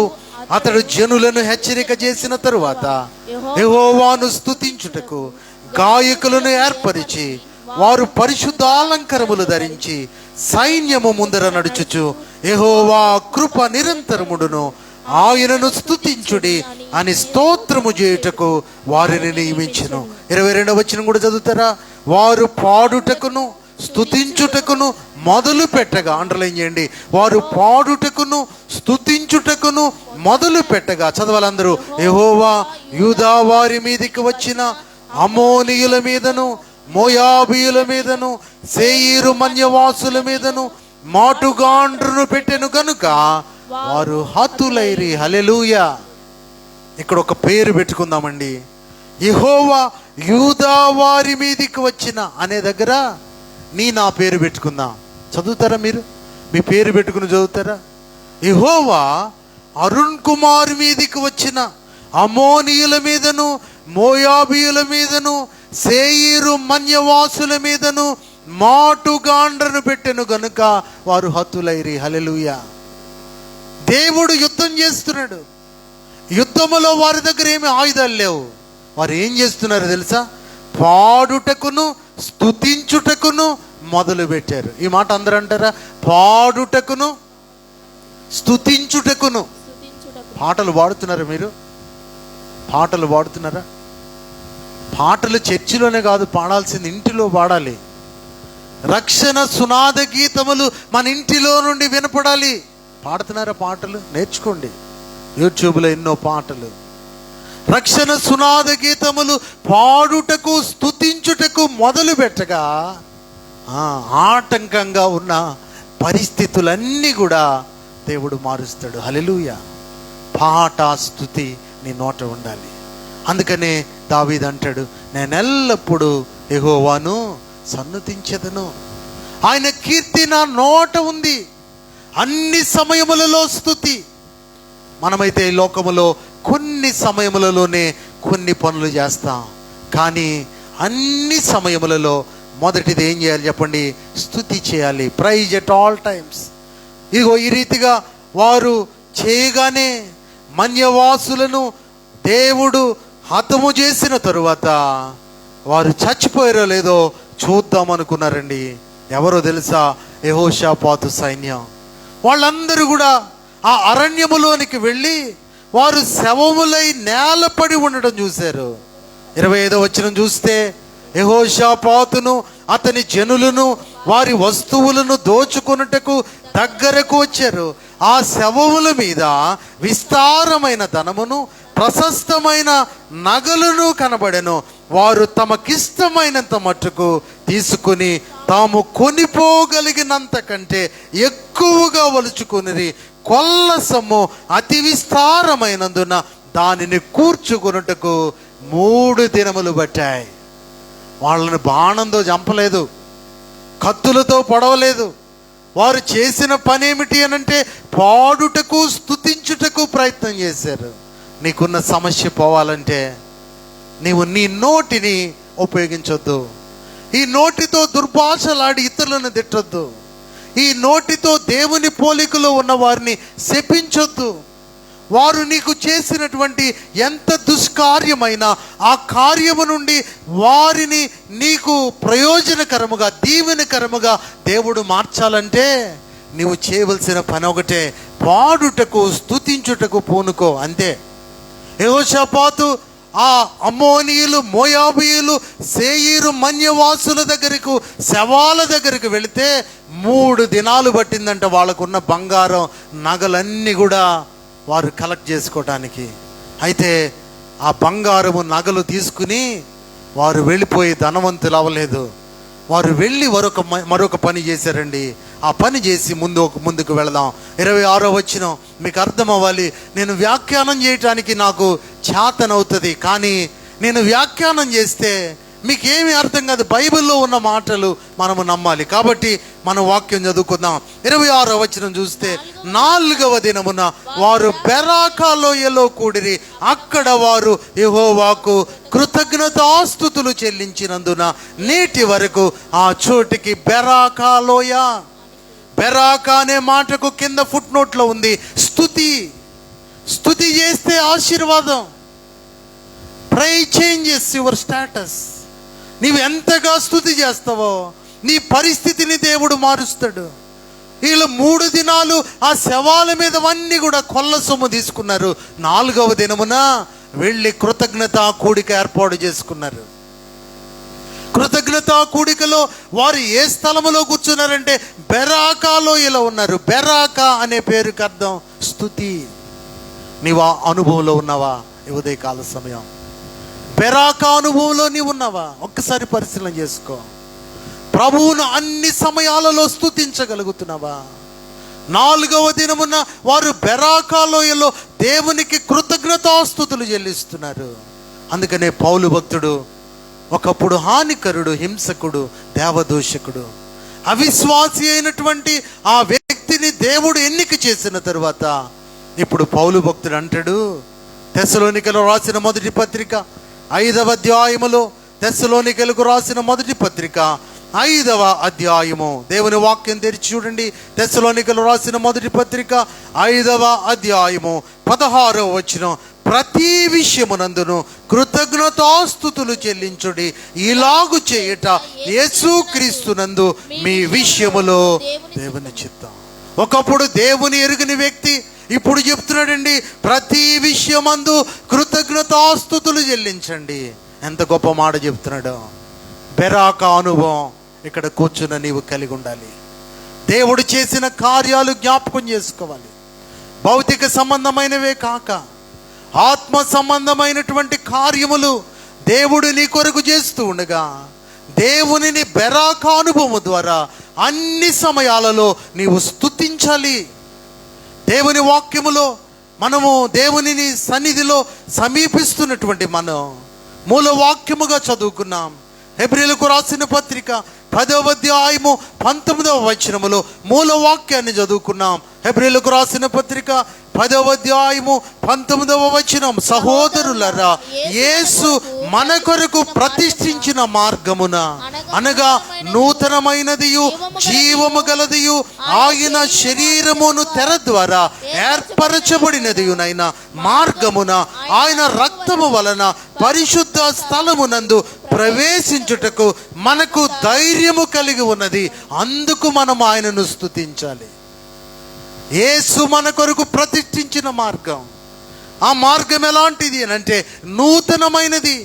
అతడు జనులను హెచ్చరిక చేసిన తరువాత యెహోవాను స్తుతించుటకు గాయకులను ఏర్పరిచి వారు పరిశుద్ధాలంకరములు ధరించి సైన్యము ముందర నడుచుచు యెహోవా కృప నిరంతరముడును, ఆయనను స్తుతించుడి అని స్తోత్రము చేయుటకు వారిని నియమించెను. 22వ వచనం కూడా చదువుతారా? వారు పాడుటకును స్తుతించుటకును మొదలు పెట్టగా, అండర్లైన్ చేయండి, వారు పాడుటకును స్తుతించుటకును మొదలు పెట్టగా, చదవాలందరూ, యెహోవా యూదా వారి మీదికి వచ్చిన అమోనీయుల మీదను మోయాబీయుల మీదను సేయీరు మన్యవాసుల మీదను మాటుగాండ్రును పెట్టెను గనుక వారు హతులైరి. హల్లెలూయా. ఇక్కడ ఒక పేరు పెట్టుకుందామండి. యెహోవా యూదా వారి మీదికి వచ్చిన అనే దగ్గర నా పేరు పెట్టుకుందాం. చదువుతారా? మీరు మీ పేరు పెట్టుకుని చదువుతారా? యెహోవా అరుణ్ కుమార్ మీదికి వచ్చిన అమోనీయుల మీదను మోయాబీయుల మీదను సేయీరు మన్యవాసుల మీదను మాటుగాండ్రను పెట్టెను గనుక వారు హతులైరి. హల్లెలూయా. దేవుడు యుద్ధం చేస్తున్నాడు. యుద్ధములో వారి దగ్గర ఏమి ఆయుధాలు లేవు. వారు ఏం చేస్తున్నారు తెలుసా? పాడుటకును స్తుతించుటకును మొదలు పెట్టారు. ఈ మాట అందరూ అంటారా? పాడుటకును స్తుతించుటకును. పాటలు పాడుతున్నారా? మీరు పాటలు పాడుతున్నారా? పాటలు చర్చిలోనే కాదు పాడాల్సింది, ఇంటిలో పాడాలి. రక్షణ సునాద గీతములు మన ఇంటిలో నుండి వినపడాలి. పాడుతున్నారా? పాటలు నేర్చుకోండి. యూట్యూబ్లో ఎన్నో పాటలు. రక్షణ సునాద గీతములు పాడుటకు స్తుతించుటకు మొదలు పెట్టగా ఆటంకంగా ఉన్న పరిస్థితులన్నీ కూడా దేవుడు మారుస్తాడు. హల్లెలూయా. పాట స్తుతి నీ నోట ఉండాలి. అందుకనే దావీదు అంటాడు, నేను ఎల్లప్పుడూ యెహోవాను సన్నుతించెదను, ఆయన కీర్తి నా నోట ఉంది, అన్ని సమయములలో స్తుతి. మనమైతే ఈ లోకములో కొన్ని సమయములలోనే కొన్ని పనులు చేస్తాం, కానీ అన్ని సమయములలో మొదటిది ఏం చేయాలి చెప్పండి? స్తుతి చేయాలి. Praise at all times. ఇదిగో ఈ రీతిగా వారు చేయగానే మన్యవాసులను దేవుడు హతము చేసిన తరువాత వారు చచ్చిపోయారో లేదో చూద్దాం అనుకున్నారండి. ఎవరో తెలుసా? యెహోషాపాతు సైన్యం. వాళ్ళందరూ కూడా ఆ అరణ్యములోనికి వెళ్ళి వారు శవములై నేలపడి ఉండడం చూశారు. 25వ వచనం చూస్తే, యెహోషాపాతును అతని జనులను వారి వస్తువులను దోచుకొనుటకు దగ్గరకు వచ్చారు. ఆ శవముల మీద విస్తారమైన ధనమును ప్రశస్తమైన నగలను కనబడెను. వారు తమకిష్టమైనంత మట్టుకు తీసుకుని తాము కొనిపోగలిగినంత కంటే ఎక్కువగా వలుచుకుని కొల్ల సొమ్ము అతి విస్తారమైనందున దానిని కూర్చుకొనుటకు 3 దినములు పట్టాయి. వాళ్ళని బాణంతో చంపలేదు, కత్తులతో పొడవలేదు. వారు చేసిన పని ఏమిటి అనంటే పాడుటకు స్తుతించుటకు ప్రయత్నం చేశారు. నీకున్న సమస్య పోవాలంటే నీవు నీ నోటిని ఉపయోగించొద్దు. ఈ నోటితో దుర్భాషలాడి ఇతరులను తిట్టొద్దు. ఈ నోటితో దేవుని పోలికలో ఉన్న వారిని శపించొద్దు. వారు నీకు చేసినటువంటి ఎంత దుష్కార్యమైనా ఆ కార్యము నుండి వారిని నీకు ప్రయోజనకరముగా, దీవెనకరముగా దేవుడు మార్చాలంటే నీవు చేయవలసిన పని ఒకటే, పాడుటకు, స్తుతించుటకు పూనుకో, అంతే. యెహోషాపాతు ఆ అమ్మోనీయులు, మోయాబీయులు, సేయీరు మన్యవాసుల దగ్గరకు, శవాల దగ్గరకు వెళితే 3 దినాలు పట్టిందంట వాళ్ళకున్న బంగారం నగలన్నీ కూడా వారు కలెక్ట్ చేసుకోవటానికి. అయితే ఆ బంగారము నగలు తీసుకుని వారు వెళ్ళిపోయి ధనవంతులు అవ్వలేదు. వారు వెళ్ళి మరొక పని చేశారండి. ఆ పని చేసి ముందుకు వెళదాం. 26వ వచనం మీకు అర్థం అవ్వాలి. నేను వ్యాఖ్యానం చేయటానికి నాకు చేతనవుతుంది, కానీ నేను వ్యాఖ్యానం చేస్తే మీకేమీ అర్థం కాదు. బైబిల్లో ఉన్న మాటలు మనము నమ్మాలి. కాబట్టి మనం వాక్యం చదువుకుందాం. 26వ వచనం చూస్తే, 4వ దినమున వారు బెరాకా లోయలో కూడిరి. అక్కడ వారు యెహోవాకు కృతజ్ఞతాస్తుతులు చెల్లించినందున నేటి వరకు ఆ చోటికి బెరాకా లోయ. బెరాకా అనే మాటకు కింద ఫుట్ నోట్లో ఉంది స్తుతి. స్తుతి చేస్తే ఆశీర్వాదం. ప్రే చేంజెస్ యువర్ స్టేటస్. నీవు ఎంతగా స్తుతి చేస్తావో నీ పరిస్థితిని దేవుడు మారుస్తాడు. వీళ్ళు 3 దినాలు ఆ శవాల మీద అన్నీ కూడా కొల్ల సొమ్ము తీసుకున్నారు. 4వ దినమున వెళ్ళి కృతజ్ఞత కూడిక ఏర్పాటు చేసుకున్నారు. కృతజ్ఞత కూడికలో వారు ఏ స్థలములో కూర్చున్నారంటే బెరాకాలో ఇలా ఉన్నారు. బెరాకా అనే పేరుకి అర్థం స్తుతి. నీవు ఆ అనుభవంలో ఉన్నావా? ఈ ఉదయకాల సమయం బెరాకా అనుభవంలో నీవు ఉన్నావా? ఒక్కసారి పరిశీలన చేసుకో. ప్రభువును అన్ని సమయాలలో స్తుతించగలుగుతున్నావా? 4వ దినమున వారు బెరాకా లోయలో దేవునికి కృతజ్ఞతాస్తుతులు చెల్లిస్తున్నారు. అందుకనే పౌలు భక్తుడు ఒకప్పుడు హానికరుడు, హింసకుడు, దేవదూషకుడు, అవిశ్వాసి అయినటువంటి ఆ వ్యక్తిని దేవుడు ఎన్నిక చేసిన తరువాత ఇప్పుడు పౌలు భక్తుడు అంటాడు, తెస్సలోనికలో రాసిన మొదటి పత్రిక 5వ అధ్యాయములో, తెస్సలోనికలకు రాసిన మొదటి పత్రిక 5వ అధ్యాయము, దేవుని వాక్యం తెరిచి చూడండి. తెస్సలోనికలు రాసిన మొదటి పత్రిక 5వ అధ్యాయము 16వ వచనం, ప్రతి విషయమునందును కృతజ్ఞతాస్తుతులు చెల్లించుడి, ఇలాగు చేయుట యేసుక్రీస్తునందు మీ విషయములో దేవుని చిత్తం. ఒకప్పుడు దేవుని ఎరుగని వ్యక్తి ఇప్పుడు చెప్తున్నాడండి, ప్రతి విషయమందు కృతజ్ఞతాస్తుతులు చెల్లించండి. ఎంత గొప్ప మాట చెప్తున్నాడు. బెరాకా అనుభవం ఇక్కడ కూర్చున్న నీవు కలిగి ఉండాలి. దేవుడు చేసిన కార్యాలు జ్ఞాపకం చేసుకోవాలి. భౌతిక సంబంధమైనవే కాక ఆత్మ సంబంధమైనటువంటి కార్యములు దేవుడు నీ కొరకు చేస్తూ ఉండగా దేవునిని బెరాకా అనుభవం ద్వారా అన్ని సమయాలలో నీవు స్తుతించాలి. దేవుని వాక్యములో మనము దేవునిని సన్నిధిలో సమీపిస్తున్నటువంటి మనం మూల వాక్యముగా చదువుకున్నాం. హెబ్రీయులకు రాసిన పత్రిక 10వ అధ్యాయము 19వ వచనములో మూల వాక్యాన్ని చదువుకున్నాం. హెబ్రీయులకు రాసిన పత్రిక 10వ అధ్యాయము 19వ వచనం, సహోదరులరా, యేసు మన కొరకు ప్రతిష్ఠించిన మార్గమున అనగా నూతనమైనదియు జీవము గలదియు ఆయన శరీరమును తెర ద్వారా ఏర్పరచబడినదియునైన మార్గమున ఆయన రక్తము వలన పరిశుద్ధ స్థలమునందు ప్రవేశించుటకు మనకు ధైర్యము కలిగి ఉన్నది. అందుకు మనం ఆయనను స్తుతించాలి. యేసు మన కొరకు ప్రతిష్ఠించిన మార్గం. ఆ మార్గం ఎలాంటిది అంటే నూతనమైనది.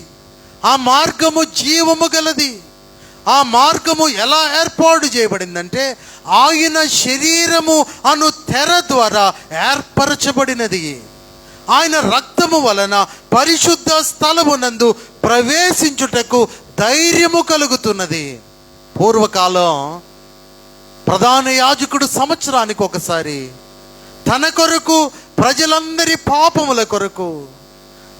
ఆ మార్గము జీవము గలది. ఆ మార్గము ఎలా ఏర్పాటు చేయబడిందంటే ఆయన శరీరము అను తెర ద్వారా ఏర్పరచబడినది. ఆయన రక్తము వలన పరిశుద్ధ స్థలమునందు ప్రవేశించుటకు ధైర్యము కలుగుతున్నది. పూర్వకాలం ప్రధాన యాజకుడు సంవత్సరానికి ఒకసారి తన కొరకు, ప్రజలందరి పాపముల కొరకు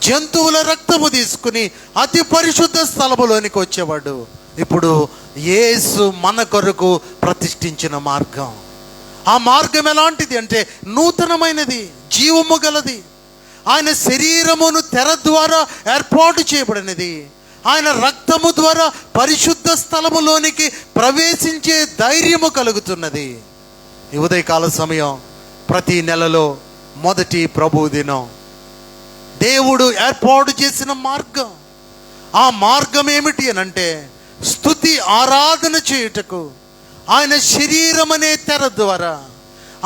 జంతువుల రక్తము తీసుకుని అతి పరిశుద్ధ స్థలములోనికి వచ్చేవాడు. ఇప్పుడు యేసు మన కొరకు ప్రతిష్ఠించిన మార్గం. ఆ మార్గం ఎలాంటిది అంటే నూతనమైనది, జీవము గలది. ఆయన శరీరమును తెర ద్వారా ఏర్పాటు చేయబడినది. ఆయన రక్తము ద్వారా పరిశుద్ధ స్థలములోనికి ప్రవేశించే ధైర్యము కలుగుతున్నది. ఈ ఉదయకాల సమయం, ప్రతి నెలలో మొదటి ప్రభు దినం దేవుడు ఏర్పాటు చేసిన మార్గం. ఆ మార్గం ఏమిటి అనంటే స్తుతి ఆరాధన చేయుటకు, ఆయన శరీరం అనే తెర ద్వారా,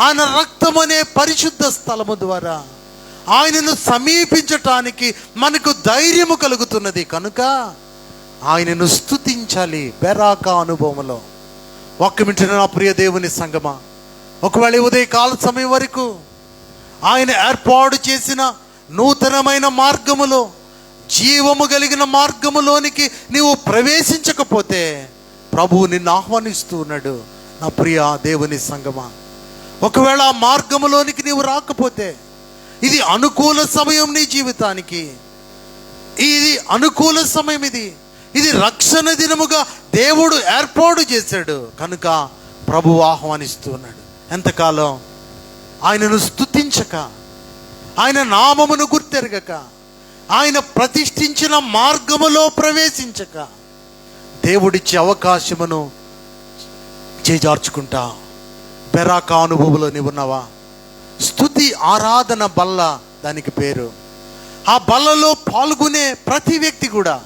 ఆయన రక్తం అనే పరిశుద్ధ స్థలము ద్వారా ఆయనను సమీపించటానికి మనకు ధైర్యము కలుగుతున్నది. కనుక ఆయనను స్తుతించాలి. బెరాక అనుభవంలో ఒక్క మించిన నా ప్రియ దేవుని సంగమా, ఒకవేళ ఉదయకాల సమయం వరకు ఆయన ఏర్పాటు చేసిన నూతనమైన మార్గములో, జీవము కలిగిన మార్గములోనికి నీవు ప్రవేశించకపోతే ప్రభువు నిన్ను ఆహ్వానిస్తూ ఉన్నాడు. నా ప్రియ దేవుని సంగమా, ఒకవేళ ఆ మార్గములోనికి నీవు రాకపోతే, ఇది అనుకూల సమయం నీ జీవితానికి. ఇది అనుకూల సమయం, ఇది రక్షణ దినముగా దేవుడు ఏర్పాటు చేశాడు. కనుక ప్రభువు ఆహ్వానిస్తూ ఉన్నాడు. ఎంతకాలం ఆయనను స్తుతించక, ఆయన నామమును గుర్తెరగక, ఆయన ప్రతిష్ఠించిన మార్గములో ప్రవేశించక దేవుడిచ్చే అవకాశమును చేజార్చుకుంటా బెరాక అనుభవంలో నీవు ఉన్నావా? స్తుతి ఆరాధన బల్ల దానికి పేరు. ఆ బల్లలో పాల్గొనే ప్రతి వ్యక్తి కూడా,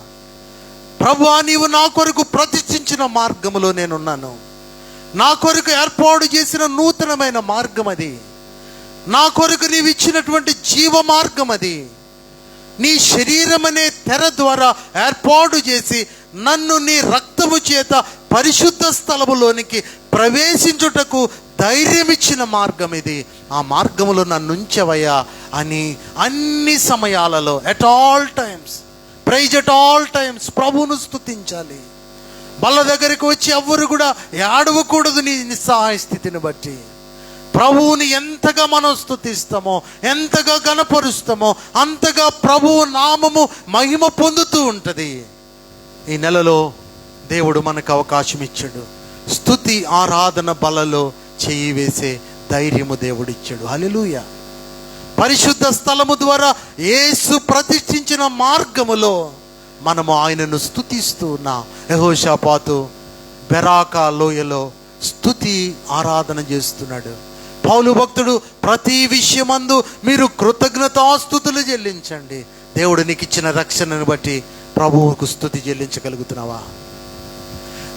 ప్రభువా నీవు నా కొరకు ప్రతిష్ఠించిన మార్గములో నేనున్నాను, నా కొరకు ఏర్పాటు చేసిన నూతనమైన మార్గం అది, నా కొరకు నీవు ఇచ్చినటువంటి జీవ మార్గం అది, నీ శరీరం అనే తెర ద్వారా ఏర్పాటు చేసి నన్ను నీ రక్తము చేత పరిశుద్ధ స్థలములోనికి ప్రవేశించుటకు ధైర్యం ఇచ్చిన మార్గం ఇది. ఆ మార్గములో నన్ను ఉంచవయ్యా అని అన్ని సమయాలలో, at all times, praise at all times, ప్రభువును స్తుతించాలి. బల్ల దగ్గరికి వచ్చి ఎవ్వరు కూడా ఏడవకూడదు. నీ నిస్సహాయ స్థితిని బట్టి ప్రభువుని ఎంతగా మనం స్తుతిస్తామో, ఎంతగా గణపరుస్తామో, అంతగా ప్రభువు నామము మహిమ పొందుతూ ఉంటుంది. ఈ నెలలో దేవుడు మనకు అవకాశం ఇచ్చాడు. స్తుతి ఆరాధన బలలో చెయ్యి వేసే ధైర్యము దేవుడిచ్చాడు. హల్లెలూయా. పరిశుద్ధ స్థలము ద్వారా యేసు ప్రతిష్ఠించిన మార్గములో మనము ఆయనను స్తుతిస్తూ ఉన్నాం. యెహోషాపాతు బెరాకా లోయలో స్తుతి ఆరాధన చేస్తున్నాడు. పౌలు భక్తుడు ప్రతి విషయమందు మీరు కృతజ్ఞతాస్తుతులు చెల్లించండి. దేవుడు నీకు ఇచ్చిన రక్షణను బట్టి ప్రభువుకు స్తుతి చెల్లించగలుగుతున్నావా?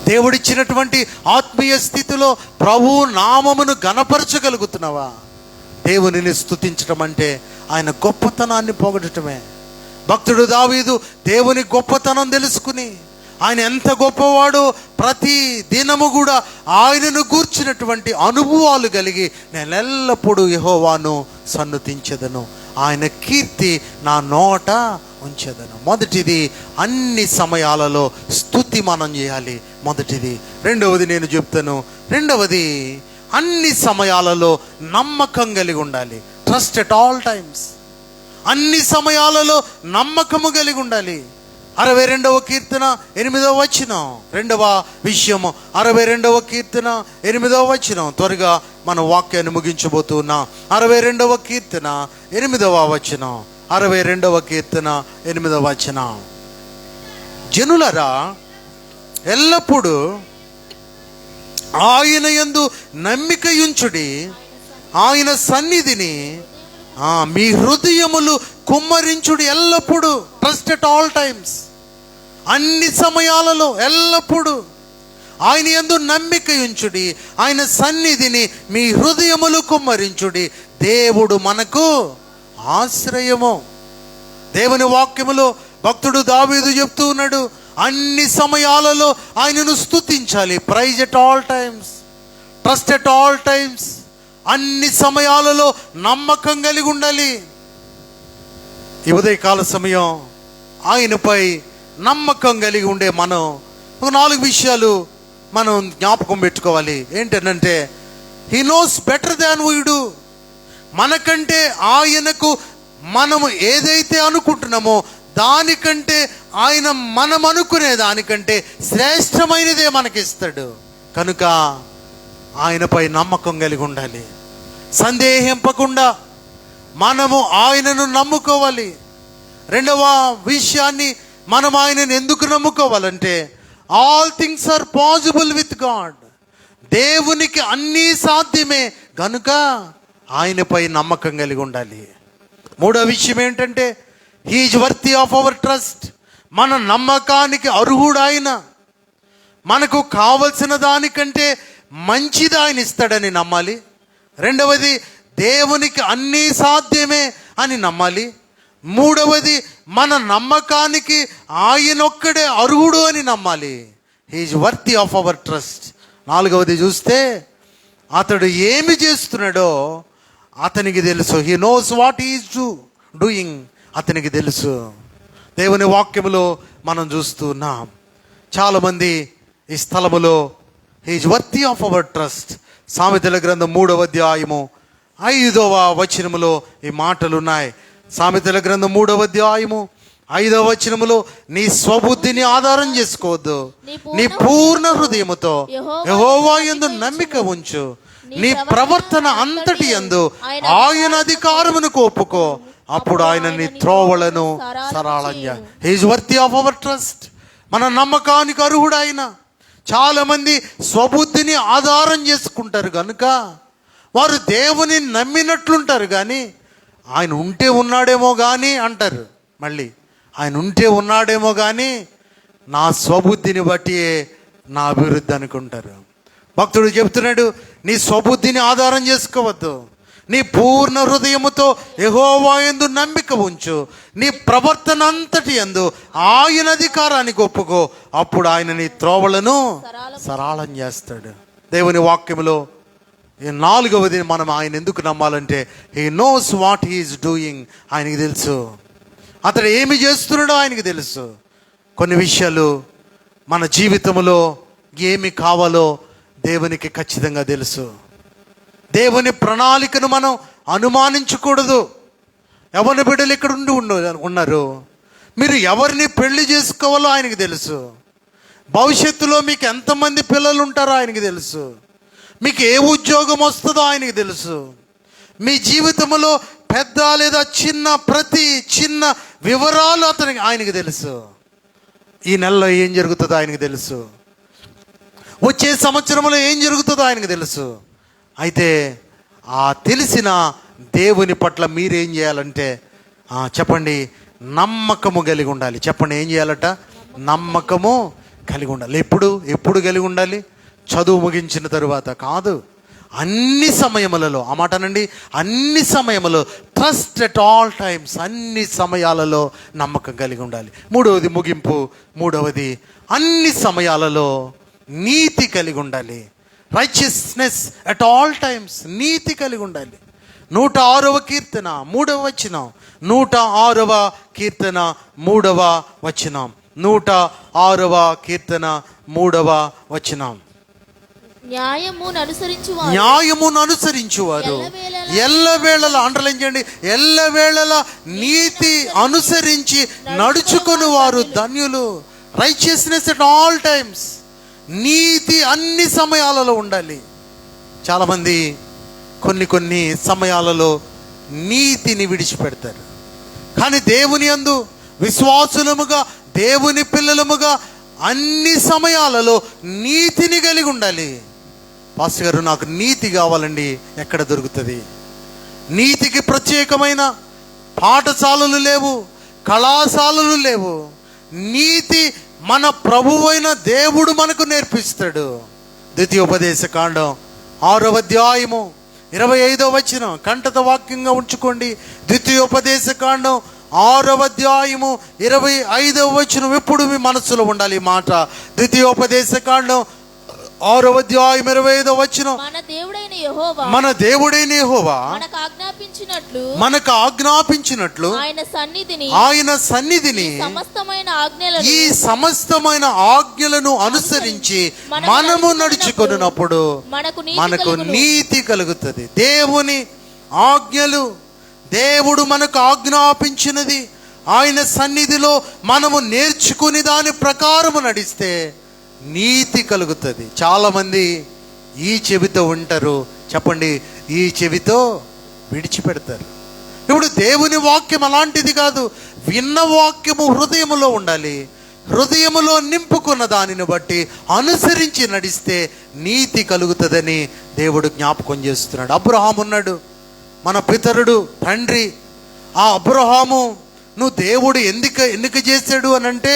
దేవుడిచ్చినటువంటి ఆత్మీయ స్థితిలో ప్రభువు నామమును గణపరచగలుగుతున్నావా? దేవునిని స్తుతించటం అంటే ఆయన గొప్పతనాన్ని పొగడటమే. భక్తుడు దావీదు దేవుని గొప్పతనం తెలుసుకుని, ఆయన ఎంత గొప్పవాడో ప్రతి దినము కూడా ఆయనను గూర్చినటువంటి అనుభవాలు కలిగి, నేను ఎల్లప్పుడూ యెహోవాను సన్నుతించెదను, ఆయన కీర్తి నా నోట ఉంచెదను. మొదటిది, అన్ని సమయాలలో స్తుతి మనం చేయాలి. మొదటిది. రెండవది నేను చెప్తాను. రెండవది, అన్ని సమయాలలో నమ్మకం కలిగి ఉండాలి. Trust at all times. అన్ని సమయాలలో నమ్మకము కలిగి ఉండాలి. 62వ కీర్తన 8వ వచనం. రెండవ విషయము 62వ కీర్తన 8వ వచనం. త్వరగా మన వాక్యాన్ని ముగించబోతున్నాం. 62వ కీర్తన 8వ వచనం. 62వ కీర్తన 8వ వచనం. జనులరా, ఎల్లప్పుడూ ఆయన యందు నమ్మికయుంచుడి, ఆయన సన్నిధిని మీ హృదయములు కుమ్మరించుడి. ఎల్లప్పుడూ, ట్రస్ట్ ఎట్ ఆల్ టైమ్స్, అన్ని సమయాలలో ఎల్లప్పుడూ ఆయన యందు నమ్మికయుంచుడి, ఆయన సన్నిధిని మీ హృదయములు కుమ్మరించుడి. దేవుడు మనకు ఆశ్రయము. దేవుని వాక్యములో భక్తుడు దావీదు చెప్తూ ఉన్నాడు, అన్ని సమయాలలో ఆయనను స్తుతించాలి. Praise at all times, trust at all times. అన్ని సమయాలలో నమ్మకం కలిగి ఉండాలి. ఈ ఉదయకాల సమయం ఆయనపై నమ్మకం కలిగి ఉండే మనం ఒక 4 విషయాలు మనం జ్ఞాపకం పెట్టుకోవాలి. ఏంటంటే, he knows better than we do. మనకంటే ఆయనకు మనము ఏదైతే అనుకుంటున్నామో దానికంటే ఆయన మనం అనుకునే దానికంటే శ్రేష్టమైనదే మనకిస్తాడు. కనుక ఆయనపై నమ్మకం కలిగి ఉండాలి. సందేహింపకుండా మనము ఆయనను నమ్ముకోవాలి. రెండవ విషయాన్ని, మనం ఆయనను ఎందుకు నమ్ముకోవాలంటే, all things are possible with God. దేవునికి అన్నీ సాధ్యమే కనుక ఆయనపై నమ్మకం కలిగి ఉండాలి. మూడో విషయం ఏంటంటే he is worthy of our trust. మన నమ్మకానికి అర్హుడు ఆయన. మనకు కావలసిన దానికంటే మంచిది ఆయన ఇస్తాడని నమ్మాలి. రెండవది, దేవునికి అన్నీ సాధ్యమే అని నమ్మాలి. మూడవది, మన నమ్మకానికి ఆయనొక్కడే అర్హుడు అని నమ్మాలి. He is worthy of our trust. నాలుగవది చూస్తే అతడు ఏమి చేస్తున్నాడో అతనికి తెలుసు. He knows what is doing. అతనికి తెలుసు. దేవుని వాక్యములో మనం చూస్తున్నాం చాలామంది ఈ స్థలములో he is worthy of our trust. సామెతల గ్రంథం 3వ అధ్యాయము 5వ వచనములో ఈ మాటలు ఉన్నాయి. సామెతల గ్రంథం 3వ అధ్యాయము 5వ వచనములో, నీ స్వబుద్ధిని ఆధారం చేసుకోవద్దు, నీ పూర్ణ హృదయముతో యెహోవా యందు నమ్మిక ఉంచు, నీ ప్రవర్తన అంతటి యందు ఆయన అధికారమును ఒప్పుకో, అప్పుడు ఆయన నీ త్రోవలను సరళంగా. He is worthy of our trust. మన నమ్మకానికి అర్హుడు ఆయన. చాలామంది స్వబుద్ధిని ఆధారం చేసుకుంటారు కనుక వారు దేవుని నమ్మినట్లుంటారు, కానీ ఆయన ఉంటే ఉన్నాడేమో కానీ అంటారు. మళ్ళీ ఆయన ఉంటే ఉన్నాడేమో కానీ నా స్వబుద్ధిని బట్టి నా అభివృద్ధి అనుకుంటారు. భక్తుడు చెప్తున్నాడు, నీ స్వబుద్ధిని ఆధారం చేసుకోవద్దు, నీ పూర్ణ హృదయముతో యెహోవా యందు నమ్మిక ఉంచు, నీ ప్రవర్తన అంతటి యందు ఆయన అధికారానికి ఒప్పుకో, అప్పుడు ఆయన నీ త్రోవలను సరళం చేస్తాడు. దేవుని వాక్యములో ఈ నాలుగవది మనం ఆయన ఎందుకు నమ్మాలంటే he knows what he is doing. ఆయనకి తెలుసు. అతడు ఏమి చేస్తున్నాడో ఆయనకి తెలుసు. కొన్ని విషయాలు మన జీవితంలో ఏమి కావాలో దేవునికి ఖచ్చితంగా తెలుసు. దేవుని ప్రణాళికను మనం అనుమానించకూడదు. ఎవరి బిడ్డలు ఇక్కడ ఉన్నారు, మీరు ఎవరిని పెళ్లి చేసుకోవాలో ఆయనకి తెలుసు. భవిష్యత్తులో మీకు ఎంతమంది పిల్లలు ఉంటారో ఆయనకి తెలుసు. మీకు ఏ ఉద్యోగం వస్తుందో ఆయనకి తెలుసు. మీ జీవితంలో పెద్ద లేదా చిన్న ప్రతి చిన్న వివరాలు ఆయనకి తెలుసు. ఈ నెలలో ఏం జరుగుతుందో ఆయనకి తెలుసు. వచ్చే సంవత్సరంలో ఏం జరుగుతుందో ఆయనకి తెలుసు. అయితే ఆ తెలిసిన దేవుని పట్ల మీరేం చేయాలంటే చెప్పండి, నమ్మకము కలిగి ఉండాలి. చెప్పండి, ఏం చేయాలట? నమ్మకము కలిగి ఉండాలి. ఎప్పుడు కలిగి ఉండాలి? చదువు ముగించిన తరువాత కాదు, అన్ని సమయములలో. ఆ మాటనండి, అన్ని సమయములో. Trust at all times. అన్ని సమయాలలో నమ్మకం కలిగి ఉండాలి. మూడవది ముగింపు. మూడవది, అన్ని సమయాలలో నీతి కలిగి ఉండాలి. Righteousness at all times. నీతి కలిగి ఉండాలి. 106వ కీర్తన 3వ వచనం. 106వ కీర్తన 3వ వచనం. 106వ కీర్తన 3వ వచనం. న్యాయమును అనుసరించువారు ఎల్లవేళలా, అండర్లైన్ చేయండి, ఎల్లవేళలా నీతి అనుసరించి నడుచుకుని వారు ధన్యులు. Righteousness at all times. నీతి అన్ని సమయాలలో ఉండాలి. చాలామంది కొన్ని సమయాలలో నీతిని విడిచిపెడతారు. కానీ దేవుని యందు విశ్వాసులముగా, దేవుని పిల్లలముగా అన్ని సమయాలలో నీతిని కలిగి ఉండాలి. పాస్టర్ గారు, నాకు నీతి కావాలండి, ఎక్కడ దొరుకుతుంది? నీతికి ప్రత్యేకమైన పాఠశాలలు లేవు, కళాశాలలు లేవు. నీతి మన ప్రభువైన దేవుడు మనకు నేర్పిస్తాడు. ద్వితీయోపదేశ కాండం 6వ అధ్యాయము 25వ వచనం కంఠత వాక్యంగా ఉంచుకోండి. ద్వితీయోపదేశ కాండం 6వ అధ్యాయము 25వ వచనం ఎప్పుడు మీ మనసులో ఉండాలి ఈ మాట. ద్వితీయోపదేశ కాండం 6వ అధ్యాయం 25వ వచనం. మన దేవుడైన యెహోవా మనకు ఆజ్ఞాపించినట్లు ఆయన సన్నిధిని ఈ సమస్తమైన ఆజ్ఞలను అనుసరించి మనము నడుచుకొనున్నప్పుడు మనకు నీతి కలుగుతుంది. దేవుని ఆజ్ఞలు, దేవుడు మనకు ఆజ్ఞాపించినది ఆయన సన్నిధిలో మనము నేర్చుకుని దాని ప్రకారము నడిస్తే నీతి కలుగుతుంది. చాలామంది ఈ చెవితో ఉంటారు, చెప్పండి, ఈ చెవితో విడిచిపెడతారు. ఇప్పుడు దేవుని వాక్యం అలాంటిది కాదు. విన్న వాక్యము హృదయములో ఉండాలి, హృదయములో నింపుకున్న దానిని బట్టి అనుసరించి నడిస్తే నీతి కలుగుతుందని దేవుడు జ్ఞాపకం చేస్తున్నాడు. అబ్రహాము ఉన్నాడు, మన పితరుడు, తండ్రి. ఆ అబ్రహాము నువ్వు దేవుడు ఎందుకు చేశాడు అని అంటే,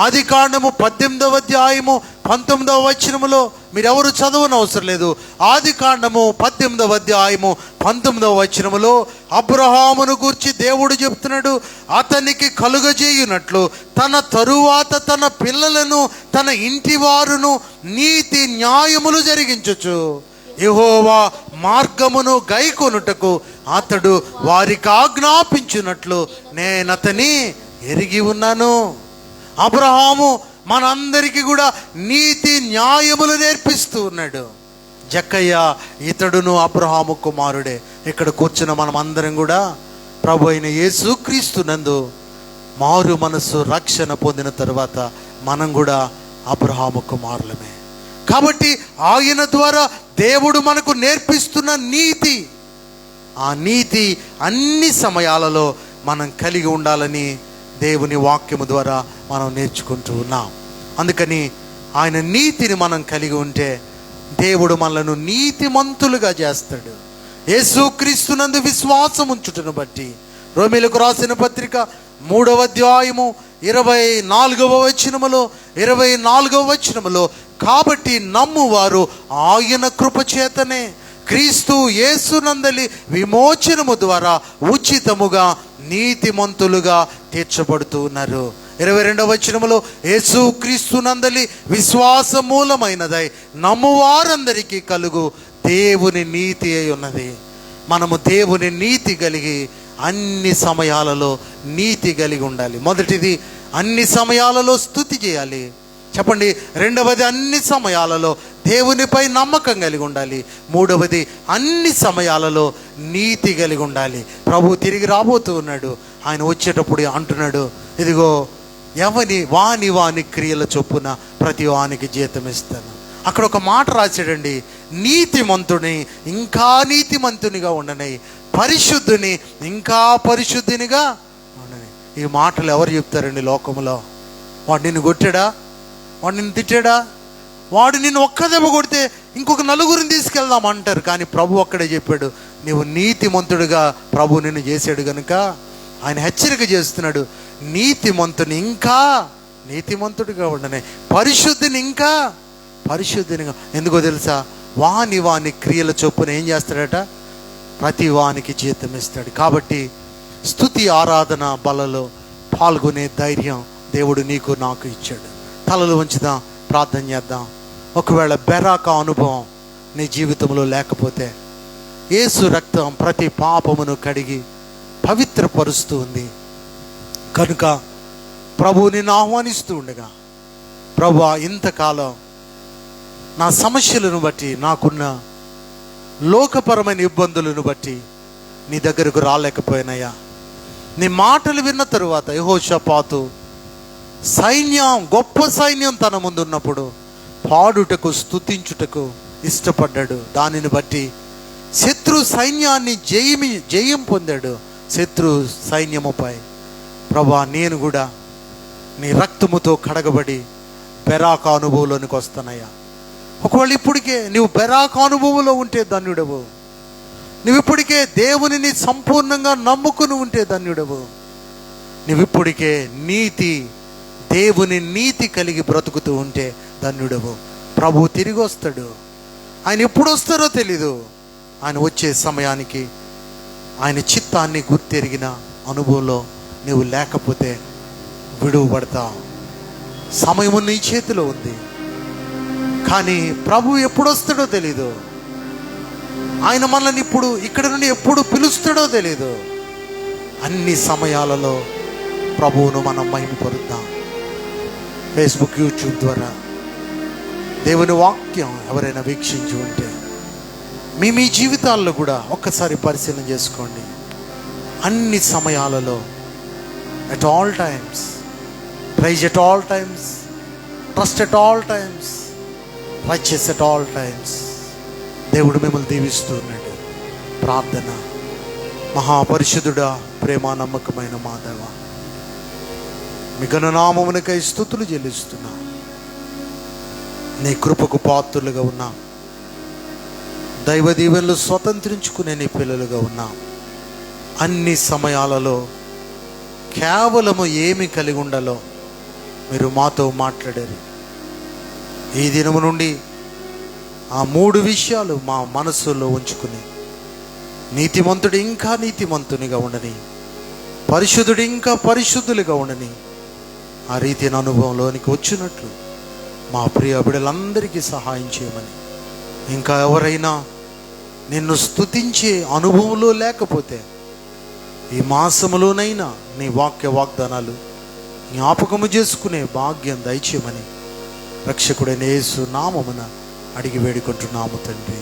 ఆదికాండము 18వ అధ్యాయము 19వ వచనములో, మీరెవరు చదవని అవసరం లేదు, ఆదికాండము 18వ అధ్యాయము 19వ వచనములో అబ్రహామును గూర్చి దేవుడు చెప్తున్నాడు, అతనికి కలుగజేయునట్లు తన తరువాత తన పిల్లలను తన ఇంటి వారును నీతి న్యాయములు జరిగించుచు యెహోవా మార్గమును గైకొనుటకు అతడు వారికి ఆజ్ఞాపించినట్లు నేనతని ఎరిగి ఉన్నాను. అబ్రహాము మనందరికీ కూడా నీతి న్యాయములు నేర్పిస్తూ ఉన్నాడు. జక్కయ్య ఇతడును అబ్రహాము కుమారుడే. ఇక్కడ కూర్చున్న మనం అందరం కూడా ప్రభు అయిన యేసుక్రీస్తు నందు మారు మనసు రక్షణ పొందిన తరువాత మనం కూడా అబ్రహాము కుమారులమే. కాబట్టి ఆయన ద్వారా దేవుడు మనకు నేర్పిస్తున్న నీతి, ఆ నీతి అన్ని సమయాలలో మనం కలిగి ఉండాలని దేవుని వాక్యము ద్వారా మనం నేర్చుకుంటూ ఉన్నాం. అందుకని ఆయన నీతిని మనం కలిగి ఉంటే దేవుడు మనలను నీతిమంతులుగా చేస్తాడు. యేసుక్రీస్తునందు విశ్వాసం ఉంచుటను బట్టి రోమీయులకు రాసిన పత్రిక 3వ అధ్యాయము 24వ వచనములో 24వ వచనములో, కాబట్టి నమ్మువారు ఆయన కృపచేతనే క్రీస్తు యేసునందలి విమోచనము ద్వారా ఉచితముగా నీతిమంతులుగా తీర్చబడుతూ ఉన్నారు. 22వ వచనములో, యేసుక్రీస్తు నందలి విశ్వాస మూలమైనదై నమ్మువారందరికీ కలుగు దేవుని నీతి అయి ఉన్నది. మనము దేవుని నీతి కలిగి అన్ని సమయాలలో నీతి కలిగి ఉండాలి. మొదటిది, అన్ని సమయాలలో స్తుతి చేయాలి. చెప్పండి. రెండవది, అన్ని సమయాలలో దేవునిపై నమ్మకం కలిగి ఉండాలి. మూడవది, అన్ని సమయాలలో నీతి కలిగి ఉండాలి. ప్రభు తిరిగి రాబోతూ ఉన్నాడు. ఆయన వచ్చేటప్పుడు అంటున్నాడు, ఇదిగో వాని క్రియల చొప్పున ప్రతి వానికి జీతం ఇస్తాను. అక్కడ ఒక మాట రాశాడండి, నీతిమంతుని ఇంకా నీతిమంతునిగా ఉండని, పరిశుద్ధుని ఇంకా పరిశుద్ధినిగా ఉండని. ఈ మాటలు ఎవరు చెప్తారండి లోకంలో? వాడు నిన్ను కొట్టాడా? వాడు నిన్ను తిట్టాడా? వాడు నిన్ను ఒక్క దెబ్బ కొడితే ఇంకొక నలుగురిని తీసుకెళ్దాం అంటారు. కానీ ప్రభు ఒక్కడే చెప్పాడు, నీవు నీతిమంతుడిగా ప్రభు నిన్ను చేశాడు కనుక ఆయన హెచ్చరిక చేస్తున్నాడు, నీతిమంతుని ఇంకా నీతిమంతుడిగా ఉండనే, పరిశుద్ధిని ఇంకా పరిశుద్ధినిగా. ఎందుకో తెలుసా? వాని క్రియల చొప్పున ఏం చేస్తాడట? ప్రతి వానికి జీతం ఇస్తాడు. కాబట్టి స్తుతి ఆరాధన బలలో పాల్గొనే ధైర్యం దేవుడు నీకు నాకు ఇచ్చాడు. తలలు వంచుదాం, ప్రార్థన చేద్దాం. ఒకవేళ బెరాక అనుభవం నీ జీవితంలో లేకపోతే, యేసు రక్తం ప్రతి పాపమును కడిగి పవిత్రపరుస్తూ ఉంది కనుక ప్రభువు నిన్ను ఆహ్వానిస్తూ ఉండగా, ప్రభువా ఇంతకాలం నా సమస్యలను బట్టి, నాకున్న లోకపరమైన ఇబ్బందులను బట్టి నీ దగ్గరకు రాలేకపోయినాయా? నీ మాటలు విన్న తరువాత యెహోషాపాతు సైన్యం, గొప్ప సైన్యం తన ముందు ఉన్నప్పుడు పాడుటకు, స్తుతించుటకు ఇష్టపడ్డాడు. దానిని బట్టి శత్రు సైన్యాన్ని జయం పొందాడు. శత్రు సైన్యముపై ప్రభా నేను కూడా నీ రక్తముతో కడగబడి బెరాక అనుభవంలోనికి వస్తానయ్యా. ఒకవేళ ఇప్పటికే నువ్వు బెరాక అనుభవంలో ఉంటే ధన్యుడవు. నువ్వు ఇప్పటికే దేవునిని సంపూర్ణంగా నమ్ముకుని ఉంటే ధన్యుడవు. నువ్వు ఇప్పటికే దేవుని నీతి కలిగి బ్రతుకుతూ ఉంటే ధన్యుడవు. ప్రభు తిరిగి వస్తాడు. ఆయన ఎప్పుడు వస్తారో తెలీదు. ఆయన వచ్చే సమయానికి ఆయన చిత్తాన్ని గుర్తెరిగిన అనుభవంలో నువ్వు లేకపోతే విడువబడతావు. సమయము నీ చేతిలో ఉంది, కానీ ప్రభు ఎప్పుడు వస్తాడో తెలీదు. ఆయన మనల్ని ఇప్పుడు ఇక్కడ నుండి ఎప్పుడు పిలుస్తాడో తెలీదు. అన్ని సమయాలలో ప్రభువును మనం మహిమపరుద్దాం. ఫేస్బుక్, యూట్యూబ్ ద్వారా దేవుని వాక్యం ఎవరైనా వీక్షించి ఉంటే మీ జీవితాల్లో కూడా ఒక్కసారి పరిశీలన చేసుకోండి. అన్ని సమయాలలో, at all times, praise at all times, trust at all times, righteous at all times. దేవుడు మిమ్మల్ని దీవిస్తూ ఉన్నాడు. ప్రార్థన. మహాపరిశుద్ధుడా, ప్రేమ నమ్మకమైన మా దేవా, మీ ఘననామమునకై స్తుతులు చెల్లిస్తున్నా. నీ కృపకు పాత్రులుగా ఉన్నా, దైవ దీవెనలు స్వతంత్రించుకునే నీ పిల్లలుగా ఉన్నా. అన్ని సమయాలలో కేవలము ఏమి కలిగి ఉండాలో మీరు మాతో మాట్లాడారు. ఈ దినము నుండి ఆ 3 విషయాలు మా మనస్సులో ఉంచుకుని, నీతిమంతుడు ఇంకా నీతిమంతునిగా ఉండని, పరిశుద్ధుడు ఇంకా పరిశుద్ధులుగా ఉండని, ఆ రీతిన అనుభవంలోనికి వచ్చినట్లు మా ప్రియ బిడ్డలందరికీ సహాయం చేయమని, ఇంకా ఎవరైనా నిన్ను స్తుతించే అనుభవంలో లేకపోతే ఈ మాసములోనైనా నీ వాక్య వాగ్దానాలు జ్ఞాపకము చేసుకునే భాగ్యం దయచేయమని రక్షకుడైన యేసు నామమున అడిగి వేడుకుంటున్నాము తండ్రి.